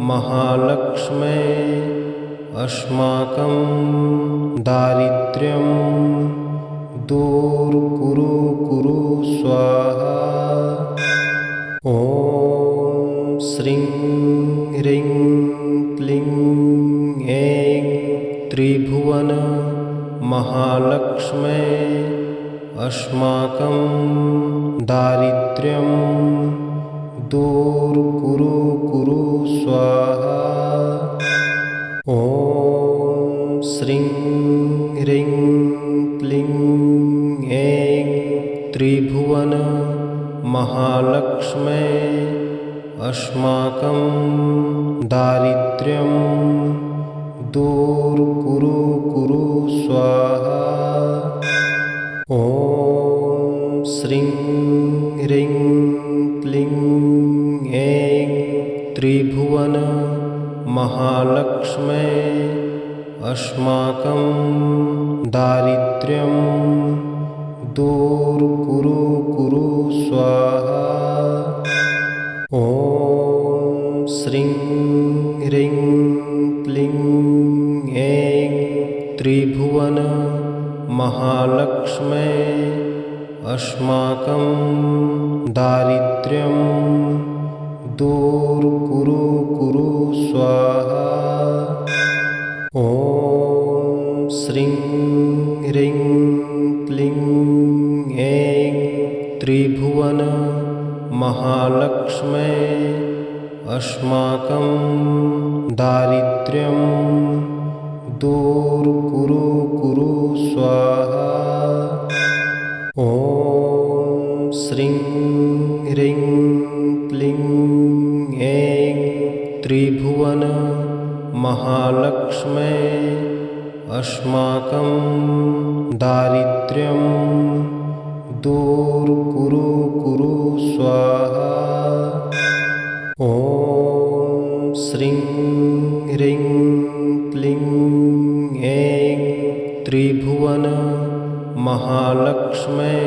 महालक्ष्मै अस्माकं दारिद्र्यं दूर कुरु कुरु स्वाहा। ॐ श्रीं ह्रीं क्लीं ऐं त्रिभुवन महालक्ष्मै अस्माकं दारिद्र्यं दूर कुरु कुरु स्वाहा। ॐ श्रीं ह्रीं क्लीं ऐं त्रिभुवन महालक्ष्मै अस्माकं दारिद्र्यं दूर कुरु कुरु स्वाहा। ॐ श्रीं ह्रीं क्लीं ऐं त्रिभुवन महालक्ष्मै अस्माकं दारिद्र्यं दूर कुरु कुरु स्वाहा। ॐ श्रीं ह्रीं क्लीं ऐं त्रिभुवन महालक्ष्मै अस्माकं दारिद्र्यं दूर कुरु कुरु स्वाहा। ॐ श्रीं ह्रीं क्लीं ऐं त्रिभुवन महालक्ष्मै अस्माकं दारिद्र्यं दूर कुरु कुरु स्वाहा। ॐ श्रीं ह्रीं क्लीं ऐं त्रिभुवन महालक्ष्मै अस्माकं दारिद्र्यं दूर कुरु कुरु स्वाहा। ॐ श्रीं ह्रीं क्लीं ऐं त्रिभुवन महालक्ष्मै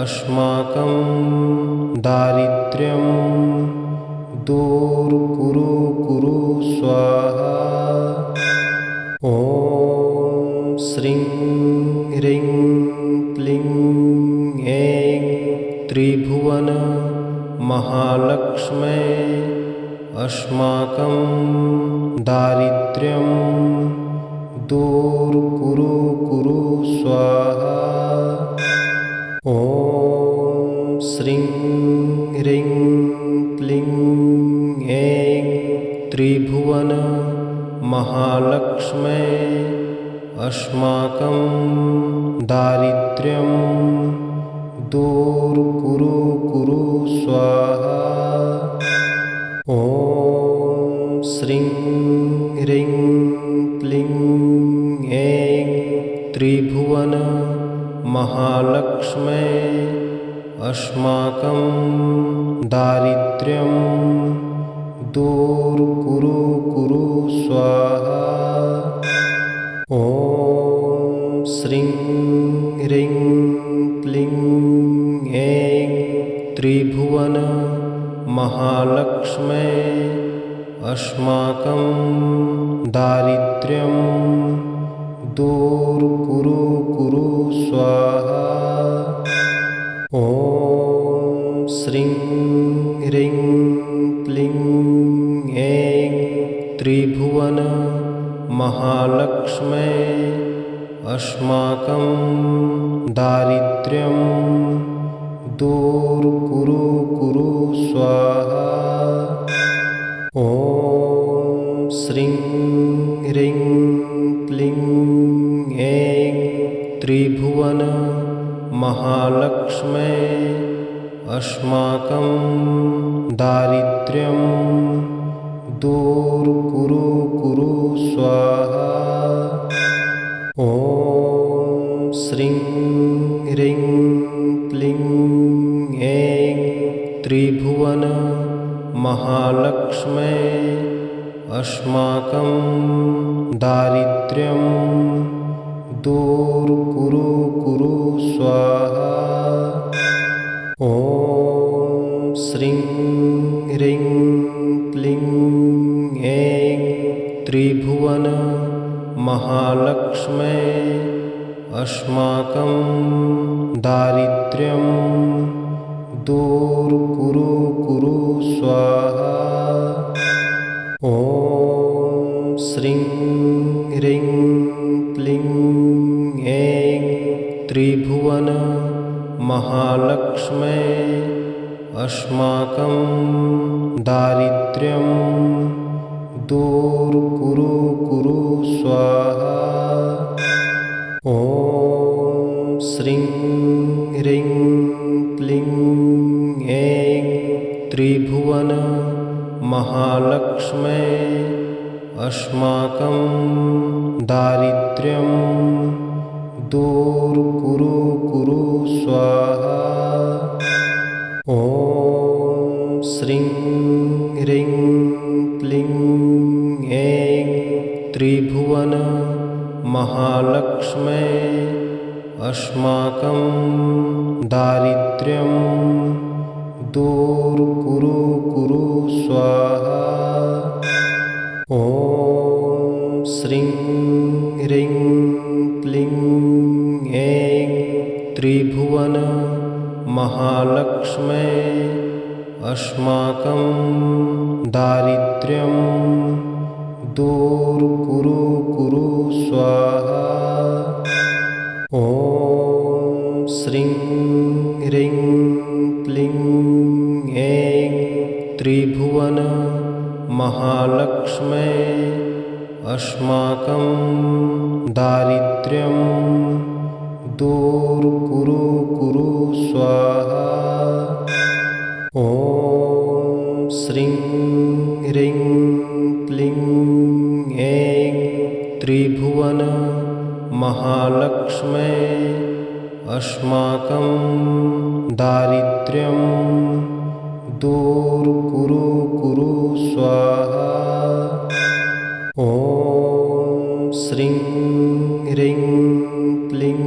अस्माकं दारिद्र्यं दूर कुरु कुरु स्वाहा। ॐ श्रीं ह्रीं क्लीं ऐं त्रिभुवन महालक्ष्मै अस्माकं दारिद्र्यं दूर कुरु कुरु स्वाहा। ॐ श्रीं ह्रीं क्लीं ऐं त्रिभुवन महालक्ष्मै अस्माकं दारिद्र्यं दूर कुरु कुरु स्वाहा। ॐ श्रीं ह्रीं क्लीं ऐं त्रिभुवन महालक्ष्मै अस्माकं दारिद्र्यं दूर कुरु कुरु स्वाहा। ॐ श्रीं ह्रीं क्लीं ऐं त्रिभुवन महालक्ष्मै अस्माकं दारिद्र्यं दूर कुरु कुरु स्वाहा। ॐ श्रीं ह्रीं क्लीं ऐं त्रिभुवन महालक्ष्मे अस्माकं दारिद्र्यं दूर कुरु स्वाहा। ॐ श्रीं ह्रीं क्लीं ऐं त्रिभुवन महालक्ष्मे अस्माकं दारिद्र्यं दूर कुरु स्वाहा। ॐ श्रीं ह्रीं क्लीं ऐं त्रिभुवन महालक्ष्मे अस्माकं दारिद्र्यं दूर कुरु स्वाहा। ॐ श्रीं ह्रीं क्लीं ऐं त्रिभुवन महालक्ष्मे अस्माकं दारिद्र्यं दूर कुरु स्वाहा। ॐ श्रीं ह्रीं क्लीं ऐं त्रिभुवन महालक्ष्मे अस्माकं दारिद्र्यं दूर कुरु स्वाहा। ॐ श्रीं ह्रीं क्लीं ऐं त्रिभुवन महालक्ष्मे अस्माकं दारिद्र्यं दूर कुरु स्वाहा। ॐ श्रीं ह्रीं क्लीं ऐं त्रिभुवन महालक्ष्मे अस्माकं दारिद्र्यं दूर कुरु स्वाहा। ॐ श्रीं ह्रीं क्लीं ऐं त्रिभुवन महालक्ष्मे अस्माकं दारिद्र्यं दूर कुरु स्वाहा। ॐ श्रीं ह्रीं क्लीं ऐं त्रिभुवन महालक्ष्मे अस्माकं दारिद्र्यं दूर कुरु स्वाहा। ॐ श्रीं ह्रीं क्लीं ऐं त्रिभुवन महालक्ष्मे अस्माकं दारिद्र्यं दूर कुरु स्वाहा। ॐ श्रीं ह्रीं क्लीं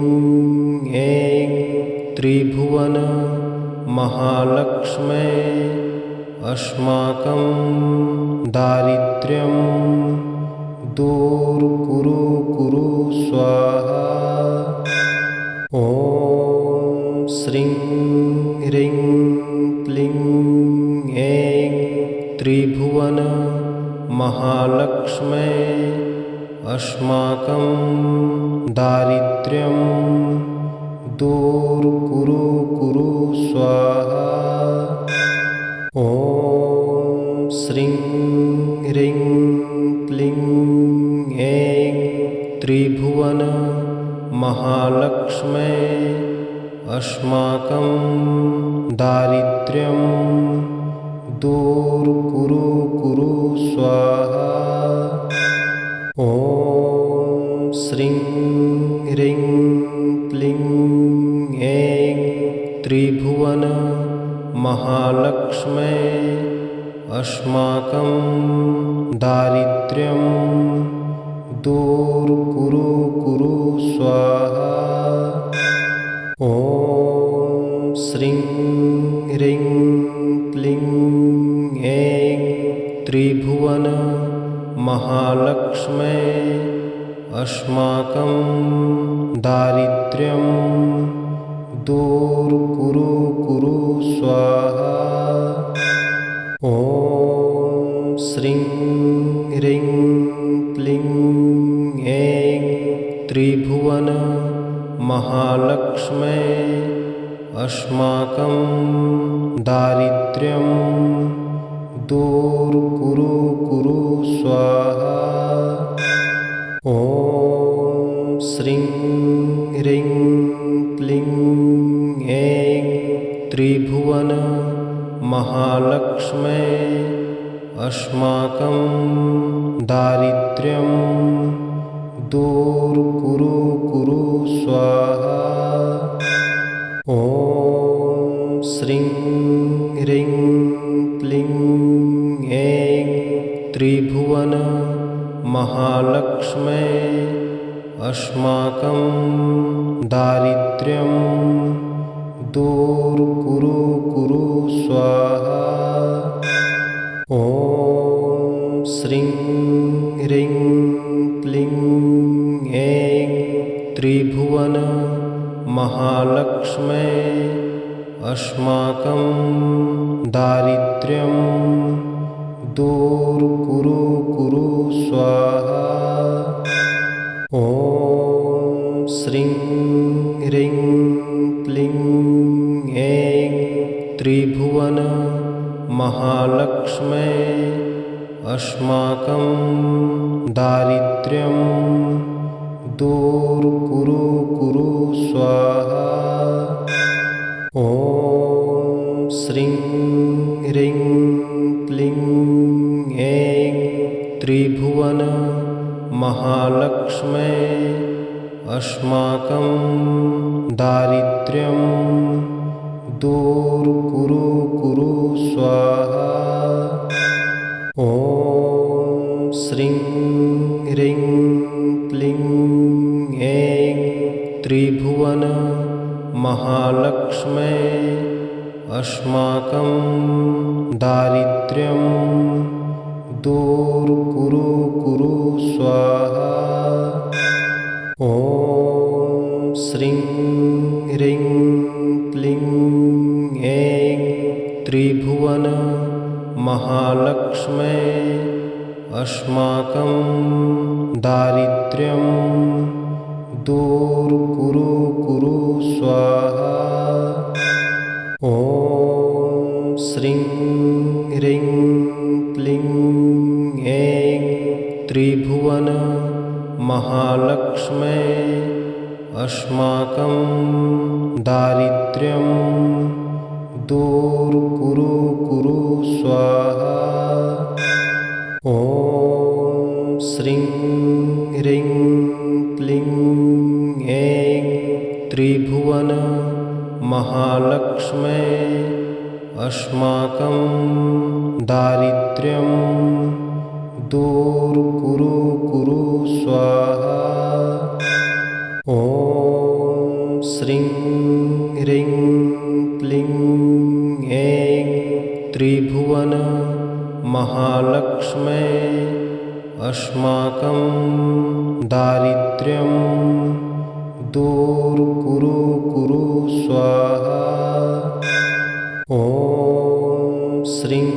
ऐं त्रिभुवन महालक्ष्मे अस्माकं दारिद्र्यं दूर कुरु स्वाहा। ॐ श्रीं ह्रीं क्लीं ऐं त्रिभुवन महालक्ष्मे अस्माकं दारिद्र्यं दूर कुरु स्वाहा। ॐ श्रीं ह्रीं क्लीं ऐं त्रिभुवन महालक्ष्मे अस्माकं दारिद्र्यं दूर कुरु स्वाहा। ॐ श्रीं ह्रीं क्लीं ऐं त्रिभुवन महालक्ष्मे अस्माकं दारिद्र्यं दूर कुरु स्वाहा। ॐ श्रीं ह्रीं क्लीं ऐं त्रिभुवन महालक्ष्मे अस्माकं दारिद्र्यं दूर कुरु स्वाहा। ॐ श्रीं ह्रीं क्लीं त्रिभुवन महालक्ष्मे अस्माकं दारिद्र्यं दूर कुरु कुरु स्वाहा। ॐ श्रीं ह्रीं क्लीं ऐं त्रिभुवन महालक्ष्मे अस्माकं दारिद्र्यं दूर कुरु कुरु स्वाहा। ॐ श्रीं ह्रीं क्लीं ऐं त्रिभुवन महालक्ष्मे अस्माकं दारिद्र्यं दूर कुरु कुरु स्वाहा। ॐ श्रीं ह्रीं क्लीं ऐं त्रिभुवन महालक्ष्मे अस्माकं दारिद्र्यं दूर कुरु कुरु स्वाहा। ॐ श्रीं ह्रीं क्लीं ऐं त्रिभुवन महालक्ष्मे अस्माकं दारिद्र्यं दूर कुरु कुरु स्वाहा। ॐ श्रीं ह्रीं क्लीं ऐं त्रिभुवन महालक्ष्मे अस्माकं दारिद्र्यं दूर कुरु कुरु स्वाहा। ॐ श्रीं ह्रीं क्लीं ऐं त्रिभुवन महालक्ष्मे अस्माकं दारिद्र्यं दूर कुरु कुरु स्वाहा। ॐ श्रीं ह्रीं क्लीं ऐं त्रिभुवन महालक्ष्मे अस्माकं दारिद्र्यं दूर कुरु कुरु स्वाहा। ॐ श्रीं ह्रीं क्लीं ऐं त्रिभुवन महालक्ष्मे अस्माकं दारिद्र्यं दूर कुरु कुरु स्वाहा। ॐ श्रीं ह्रीं क्लीं ऐं त्रिभुवन महालक्ष्मे अस्माकं दारिद्र्यं दूर कुरु कुरु स्वाहा। ॐ श्रीं ह्रीं क्लीं ऐं त्रिभुवन महालक्ष्मे अस्माकं दारिद्र्यं दूर कुरु कुरु स्वाहा। ॐ श्रीं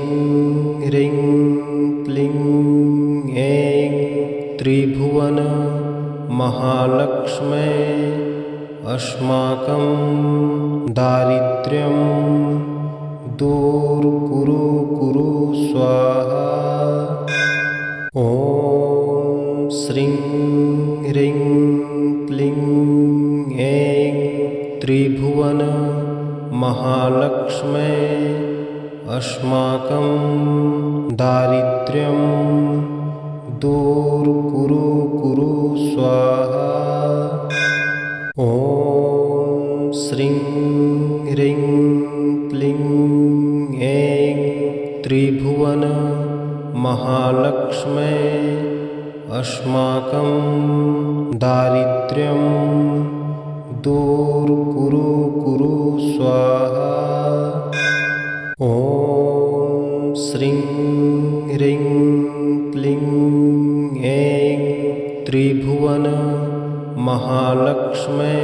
ह्रीं क्लीं ऐं त्रिभुवन महालक्ष्मे अस्माकं दारिद्र्यं दूर कुरु कुरु स्वाहा। ॐ श्रीं ह्रीं क्लीं ऐं त्रिभुवन महालक्ष्मे अस्माकं दारिद्र्यं दूर कुरु कुरु स्वाहा। ॐ श्रीं ह्रीं क्लीं ऐं त्रिभुवन महालक्ष्मे अस्माकं दारिद्र्यं दूर कुरु कुरु स्वाहा। ॐ श्रीं ह्रीं क्लीं ऐं त्रिभुवन महालक्ष्मे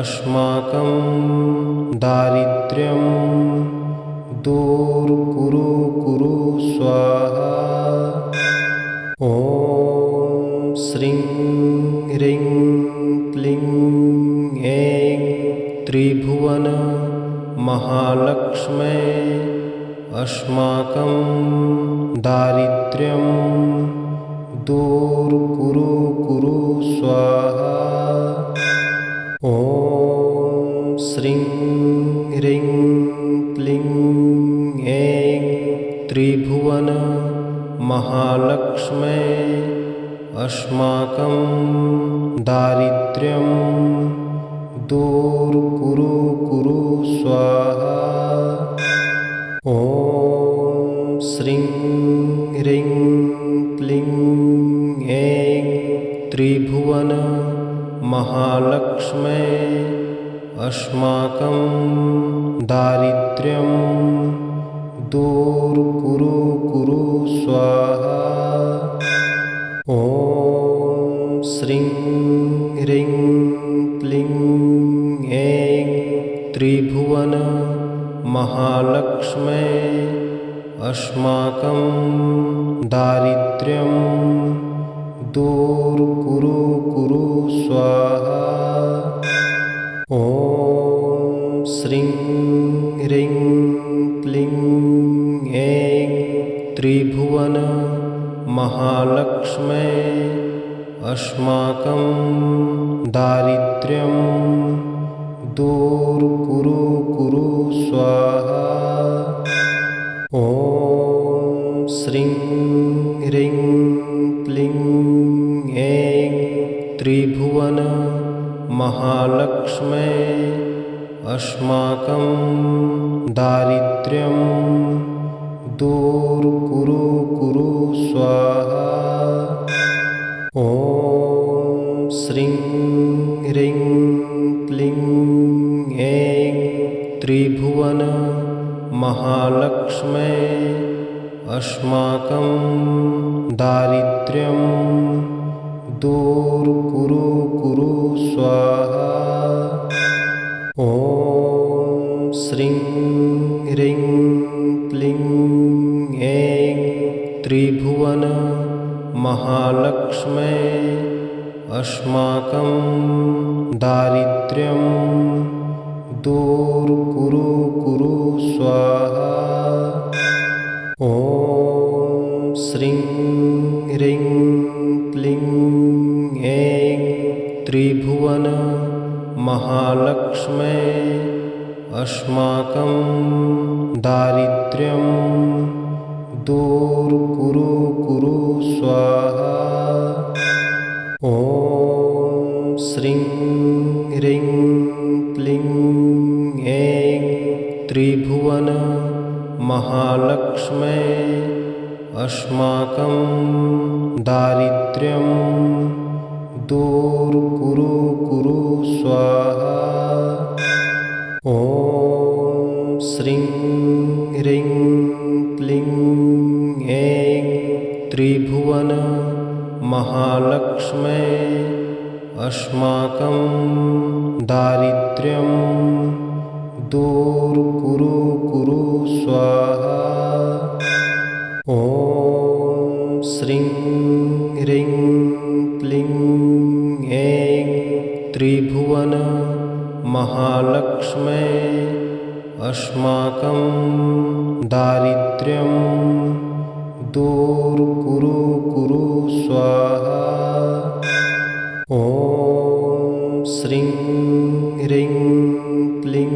अस्माकं दारिद्र्यं दूर कुरु कुरु स्वाहा। ॐ श्रीं ह्रीं क्लीं ऐं त्रिभुवन महालक्ष्मै अस्माकं दारिद्र्यं दूर कुरु स्वाहा। ॐ श्रीं ह्रीं क्लीं ऐं त्रिभुवन महालक्ष्मै अस्माकं दारिद्र्यं दूर कुरु स्वाहा। ॐ श्रीं ह्रीं क्लीं ऐं त्रिभुवन महालक्ष्मै अस्माकं दारिद्र्यं दूर कुरु स्वाहा। ॐ श्रीं ह्रीं क्लीं ऐं त्रिभुवन महालक्ष्मै अस्माकं दारिद्र्यं दूर कुरु स्वाहा। ॐ श्रीं ह्रीं क्लीं ऐं त्रिभुवन महालक्ष्मै अस्माकं दारिद्र्यं दूर कुरु स्वाहा। ॐ श्रीं ह्रीं क्लीं ऐं त्रिभुवन महालक्ष्मै अस्माकं दारिद्र्यं दूर कुरु स्वाहा। ॐ श्रीं ह्रीं क्लीं ऐं त्रिभुवन महालक्ष्मै अस्माकं दारिद्र्यं दूर कुरु स्वाहा। ॐ श्रीं ह्रीं क्लीं ऐं त्रिभुवन महालक्ष्मै अस्माकं दारिद्र्यं दूर कुरु स्वाहा। ॐ श्रीं ह्रीं क्लीं ऐं त्रिभुवन महालक्ष्मै अस्माकं दारिद्र्यं दूर कुरु स्वाहा। ॐ श्रीं ह्रीं क्लीं ऐं त्रिभुवन महालक्ष्मै अस्माकं दारिद्र्यं दूर कुरु स्वाहा। ॐ श्रीं ह्रीं क्लीं ऐं त्रिभुवन महालक्ष्मै अस्माकं दारिद्र्यं दूर कुरु स्वाहा। ॐ श्रीं ह्रीं क्लीं ऐं त्रिभुवन महालक्ष्मै अस्माकं दारिद्र्यं दूर कुरु स्वाहा। ॐ श्रीं ह्रीं क्लीं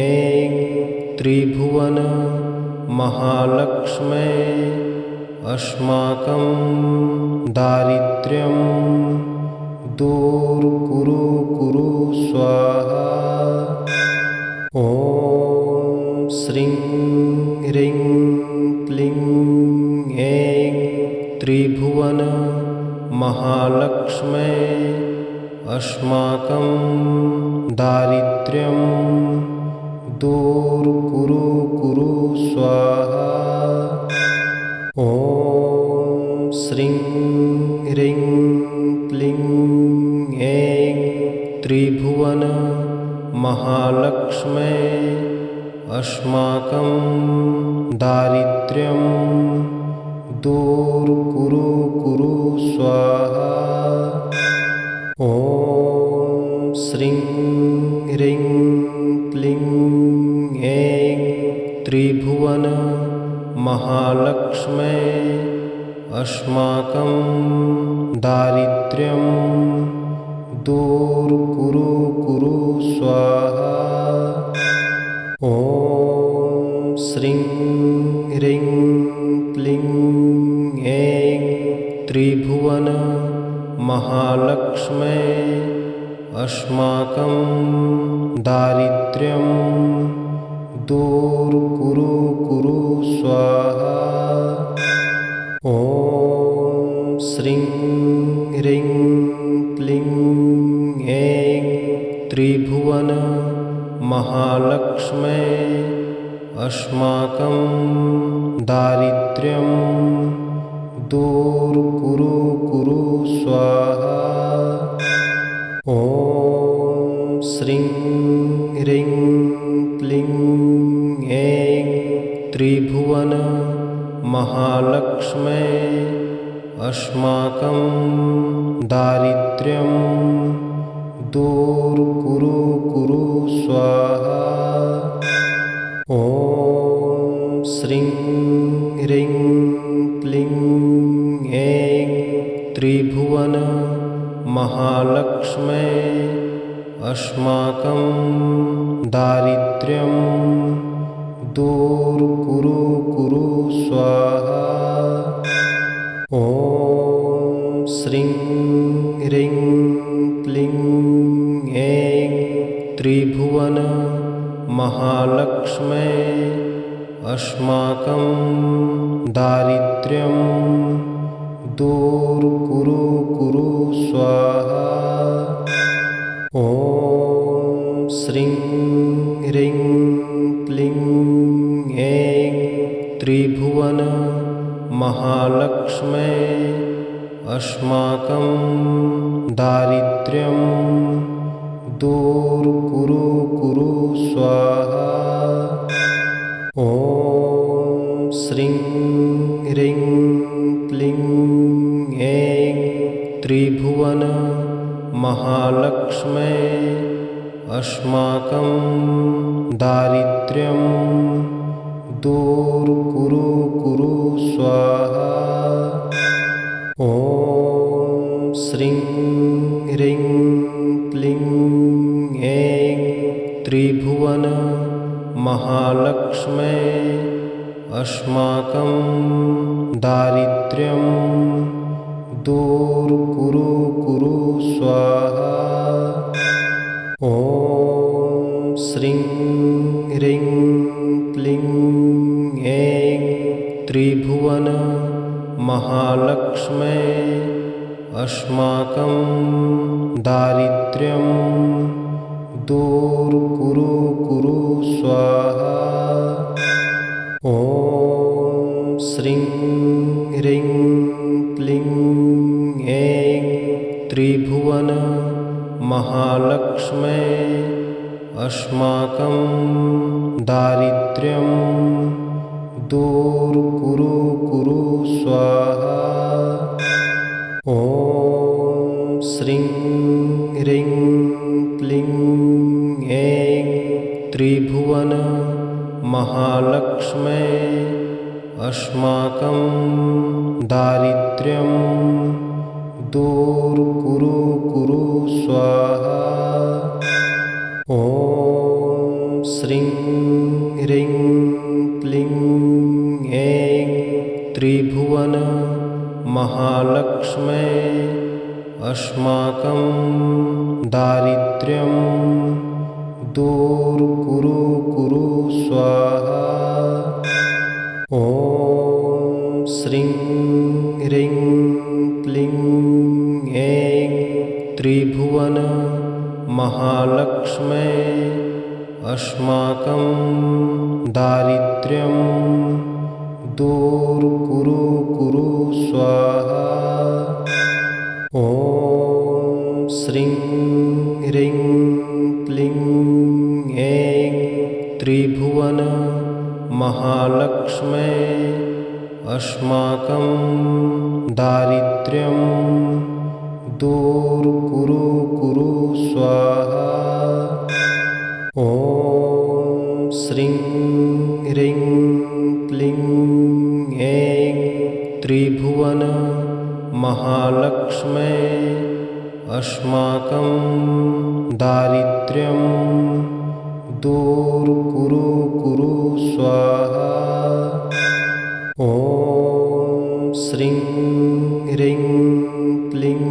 ऐं त्रिभुवन महालक्ष्मै अस्माकं दारिद्र्यं दूर कुरु स्वाहा। ॐ श्रीं ह्रीं क्लीं ऐं त्रिभुवन महालक्ष्मै अस्माकं दारिद्र्यं दूर कुरु स्वाहा। ॐ श्रीं ह्रीं क्लीं ऐं त्रिभुवन महालक्ष्मै अस्माकं दारिद्र्यं दूर कुरु स्वाहा। ॐ श्रीं ह्रीं क्लीं ऐं त्रिभुवन महालक्ष्मै अस्माकं दारिद्र्यं दूर कुरु स्वाहा। ॐ श्रीं ह्रीं क्लीं ऐं त्रिभुवन महालक्ष्मै अस्माकं दारिद्र्यं दूर कुरु स्वाहा। ॐ श्रीं ह्रीं क्लीं ऐं त्रिभुवन महालक्ष्मै अस्माकं दारिद्र्यं दूर कुरु स्वाहा। ॐ श्रीं ह्रीं क्लीं ऐं त्रिभुवन महालक्ष्मै अस्माकं दारिद्र्यं दूर कुरु स्वाहा। ॐ श्रीं ह्रीं क्लीं ऐं त्रिभुवन महालक्ष्मै अस्माकं दारिद्र्यं दूर कुरु स्वाहा। ॐ श्रीं ह्रीं क्लीं ऐं त्रिभुवन महालक्ष्मै अस्माकं दारिद्र्यं दूर कुरु स्वाहा। ॐ श्रीं ह्रीं क्लीं ऐं त्रिभुवन महालक्ष्मै अस्माकं दारिद्र्यं दूर कुरु स्वाहा। ॐ श्रीं ह्रीं क्लीं ऐं त्रिभुवन महालक्ष्मै अस्माकं दारिद्र्यं दूर कुरु स्वाहा। ॐ श्रीं ह्रीं क्लीं ऐं त्रिभुवन महालक्ष्मै अस्माकं दारिद्र्यं दूर कुरु स्वाहा। ॐ श्रीं ह्रीं क्लीं ऐं त्रिभुवन महालक्ष्मै अस्माकं दारिद्र्यं दूर कुरु स्वाहा। ॐ श्रीं ह्रीं क्लीं ऐं त्रिभुवन महालक्ष्मै अस्माकं दारिद्र्यं दूर कुरु स्वाहा। ॐ श्रीं ह्रीं क्लीं ऐं त्रिभुवन महालक्ष्मै अस्माकं दारिद्र्यं दूर कुरु स्वाहा। ॐ श्रीं ह्रीं क्लीं ऐं त्रिभुवन महालक्ष्मै अस्माकं दारिद्र्यं दूर कुरु स्वाहा। ॐ श्रीं ह्रीं क्लीं ऐं त्रिभुवन महालक्ष्मै अस्माकं दारिद्र्यं दूर कुरु स्वाहा। ॐ श्रीं ह्रीं क्लीं ऐं त्रिभुवन महालक्ष्मै अस्माकं दारिद्र्यं दूर कुरु कुरु स्वाहा। ॐ श्रीं ह्रीं क्लीं ऐं त्रिभुवन महालक्ष्मै अस्माकं दारिद्र्यं दूर कुरु कुरु स्वाहा। ॐ श्रीं ह्रीं क्लीं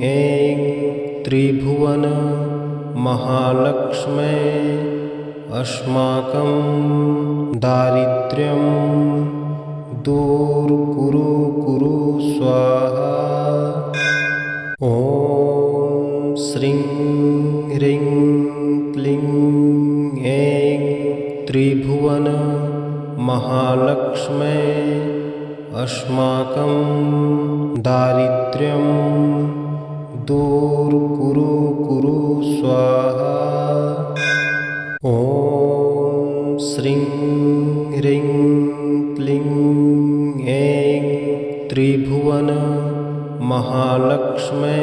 ऐं त्रिभुवन महालक्ष्मै अस्माकं दारिद्र्यं दूर कुरु कुरु स्वाहा। ॐ श्रीं ह्रीं क्लीं ऐं त्रिभुवन महालक्ष्मै अस्माकं दारिद्र्यं दूर कुरु कुरु स्वाहा। ॐ श्रीं ह्रीं क्लीं ऐं त्रिभुवन महालक्ष्मै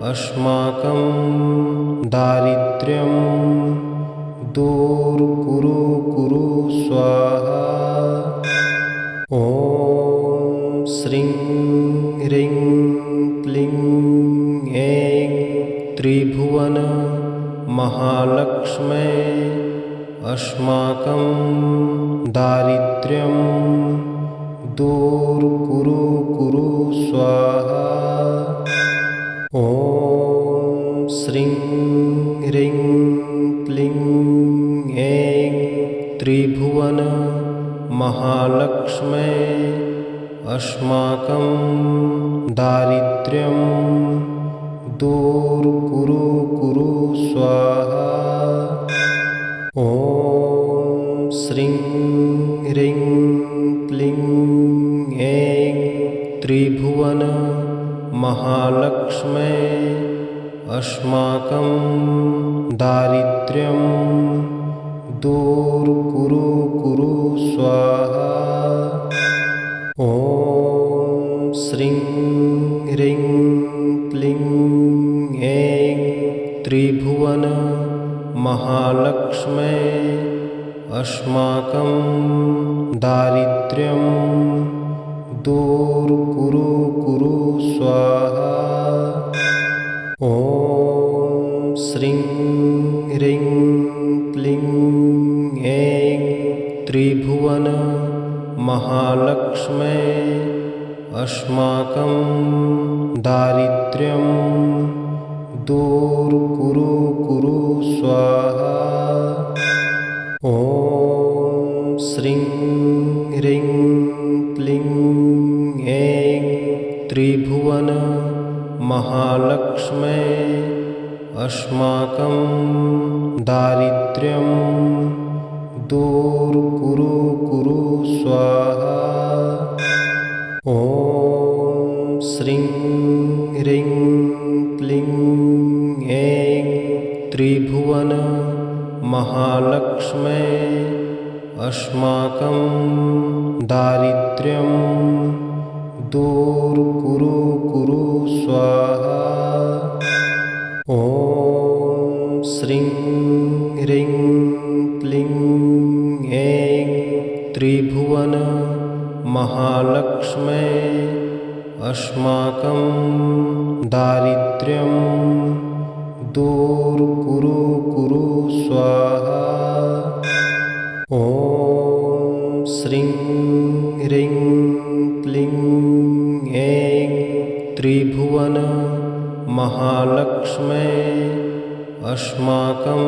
अस्माकं दारिद्र्यं दूर कुरु कुरु स्वाहा। ॐ श्रीं ह्रीं क्लीं ऐं त्रिभुवन महालक्ष्मै अस्माकं दारिद्र्यं दूर कुरु कुरु स्वाहा। ॐ श्रीं ह्रीं क्लीं ऐं त्रिभुवन महालक्ष्मै अस्माकं दारिद्र्यं दूर कुरु कुरु स्वाहा। ॐ श्रीं ह्रीं क्लीं ऐं त्रिभुवन महालक्ष्मै अस्माकं दारिद्र्यं दूर कुरु कुरु स्वाहा। ॐ श्रीं ह्रीं क्लीं ऐं त्रिभुवन महालक्ष्मै अस्माकं दारिद्र्यं दूर कुरु कुरु स्वाहा। ॐ श्रीं ह्रीं क्लीं ऐं त्रिभुवन महालक्ष्मै अस्माकं दारिद्र्यं दूर कुरु कुरु स्वाहा। ॐ श्रीं ह्रीं क्लीं ऐं त्रिभुवन महालक्ष्मै अस्माकं दारिद्र्यं दूर कुरु कुरु स्वाहा। ॐ श्रीं ह्रीं क्लीं ऐं त्रिभुवन महालक्ष्मै अस्माकं दारिद्र्यं दूर कुरु कुरु स्वाहा। ॐ श्रीं ह्रीं क्लीं ऐं त्रिभुवन महालक्ष्मै अस्माकं दारिद्र्यं दूर कुरु कुरु स्वाहा। ॐ श्रीं ह्रीं क्लीं ऐं त्रिभुवन महालक्ष्मै अस्माकं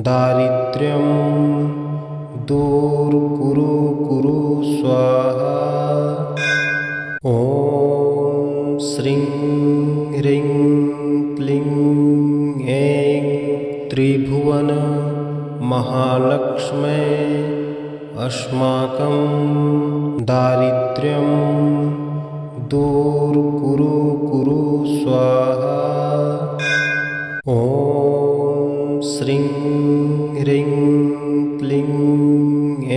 दारिद्र्यं दूर कुरु कुरु स्वाहा। ॐ श्रीं ह्रीं क्लीं ऐं त्रिभुवन महालक्ष्मै अस्माकं दारिद्र्यं दूर कुरु कुरु स्वाहा। ॐ श्रीं ह्रीं क्लीं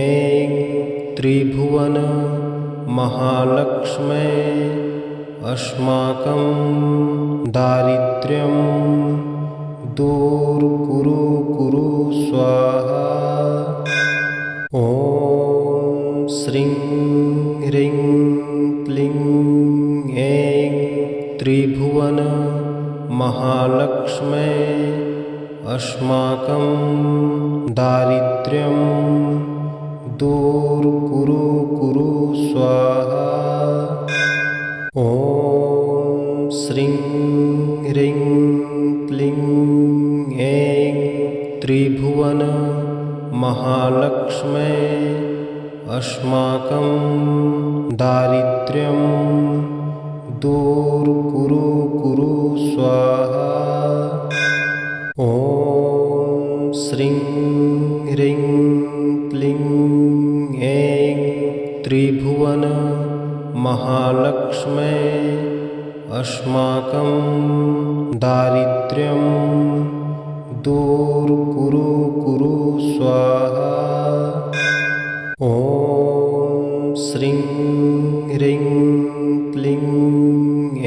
ऐं त्रिभुवन महालक्ष्मै अस्माकं दारिद्र्यं दूर कुरु स्वाहा। ॐ श्रीं ह्रीं क्लीं ऐं त्रिभुवन महालक्ष्मै अस्माकं दारिद्र्यं दूर कुरु स्वाहा। ॐ श्रीं ह्रीं क्लीं ऐं त्रिभुवन महालक्ष्मै अस्माकं दारिद्र्यं दूर कुरु स्वाहा। ॐ श्रीं ह्रीं क्लीं ऐं त्रिभुवन महालक्ष्मै अस्माकं दारिद्र्यं दूर कुरु स्वाहा। ॐ श्रीं ह्रीं क्लीं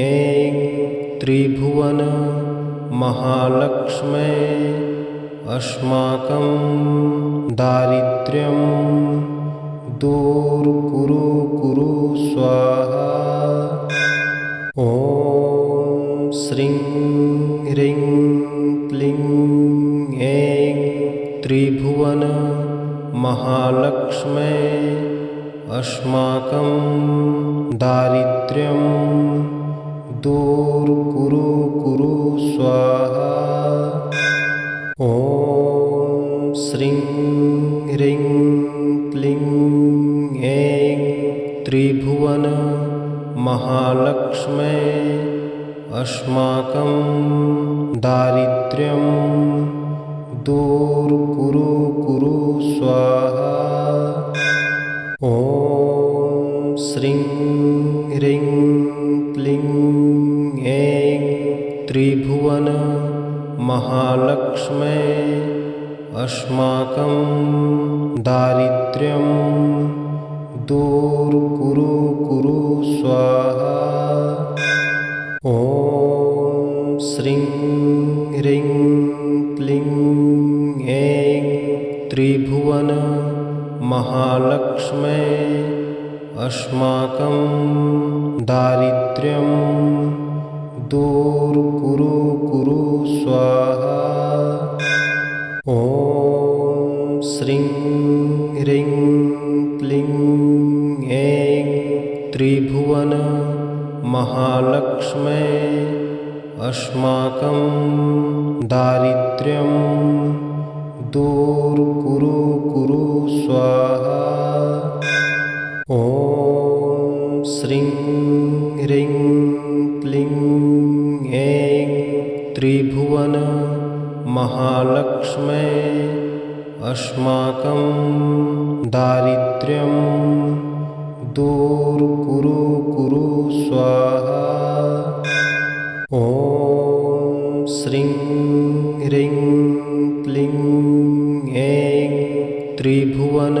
ऐं त्रिभुवन महालक्ष्मै अस्माकं दारिद्र्यं दूर कुरु स्वाहा। ॐ श्रीं ह्रीं क्लीं ऐं त्रिभुवन महालक्ष्मै अस्माकं दारिद्र्यं दूर कुरु स्वाहा। ॐ श्रीं ह्रीं क्लीं ऐं त्रिभुवन महालक्ष्मै अस्माकं दारिद्र्यं दूर कुरु स्वाहा। ॐ श्रीं ह्रीं क्लीं ऐं त्रिभुवन महालक्ष्मै अस्माकं दारिद्र्यं दूर कुरु स्वाहा। ॐ श्रीं ह्रीं क्लीं ऐं त्रिभुवन महालक्ष्मै अस्माकं दारिद्र्यं दूर कुरु स्वाहा। ॐ श्रीं ह्रीं क्लीं ऐं त्रिभुवन महालक्ष्मै अस्माकं दारिद्र्यं दूर कुरु स्वाहा। ॐ श्रीं ह्रीं क्लीं ऐं त्रिभुवन महालक्ष्मै अस्माकं दारिद्र्यं दूर कुरु स्वाहा। ॐ श्रीं ह्रीं क्लीं ऐं त्रिभुवन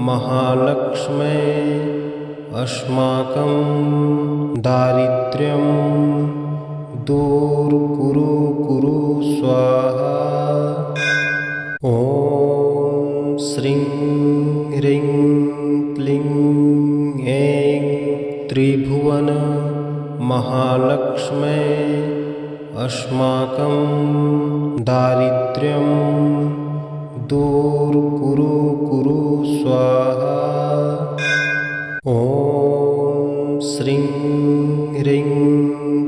महालक्ष्मै अस्माकं दारिद्र्यं दूर कुरु स्वाहा। ॐ श्रीं ह्रीं क्लीं ऐं त्रिभुवन महालक्ष्मै अस्माकं दारिद्र्यं दूर कुरु स्वाहा। ॐ श्रीं ह्रीं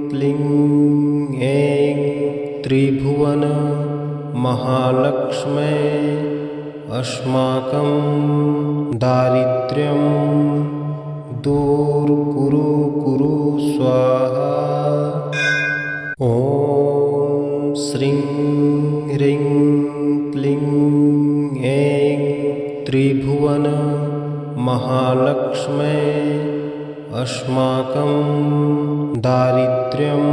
क्लीं ऐं त्रिभुवन महालक्ष्मै अस्माकं दारिद्र्यं दूर कुरु स्वाहा। ॐ श्रीं ह्रीं क्लीं ऐं त्रिभुवन महालक्ष्मै अस्माकं दारिद्र्यं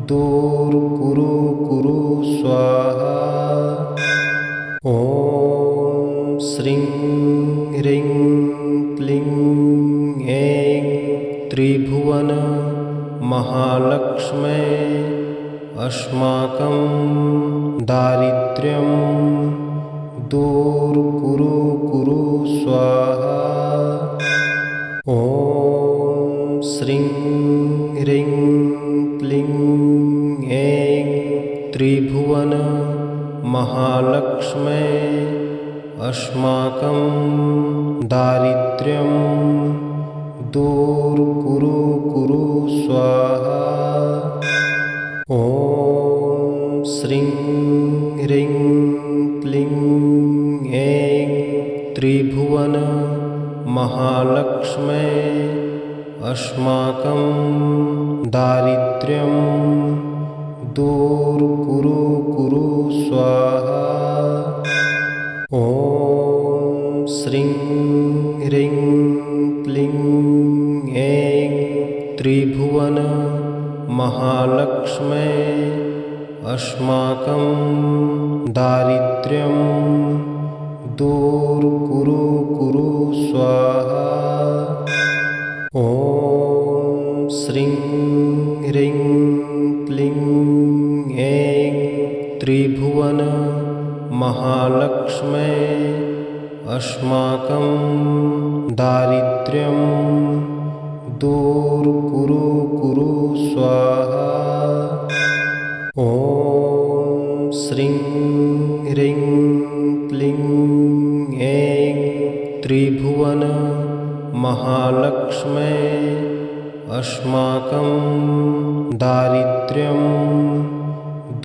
दूर कुरु स्वाहा। ॐ श्रीं ह्रीं क्लीं ऐं त्रिभुवन महालक्ष्मे अस्माकं दारिद्र्यं दूर कुरु कुरु स्वाहा। ॐ श्रीं ह्रीं क्लीं ऐं त्रिभुवन महालक्ष्मे अस्माकं दारिद्र्यं दूर कुरु कुरु स्वाहा। ॐ श्रीं ह्रीं क्लीं ऐं त्रिभुवन महालक्ष्मे अस्माकं दारिद्र्यं दूर कुरु कुरु स्वाहा। ॐ श्रीं ह्रीं क्लीं ऐं त्रिभुवन महालक्ष्मे अस्माकं दारिद्र्यं दूर कुरु कुरु स्वाहा। ॐ श्रीं ह्रीं क्लीं ऐं त्रिभुवन महालक्ष्मे अस्माकं दारिद्र्यं दूर कुरु कुरु स्वाहा। ॐ श्रीं ह्रीं क्लीं ऐं त्रिभुवन महालक्ष्मे अस्माकं दारिद्र्यं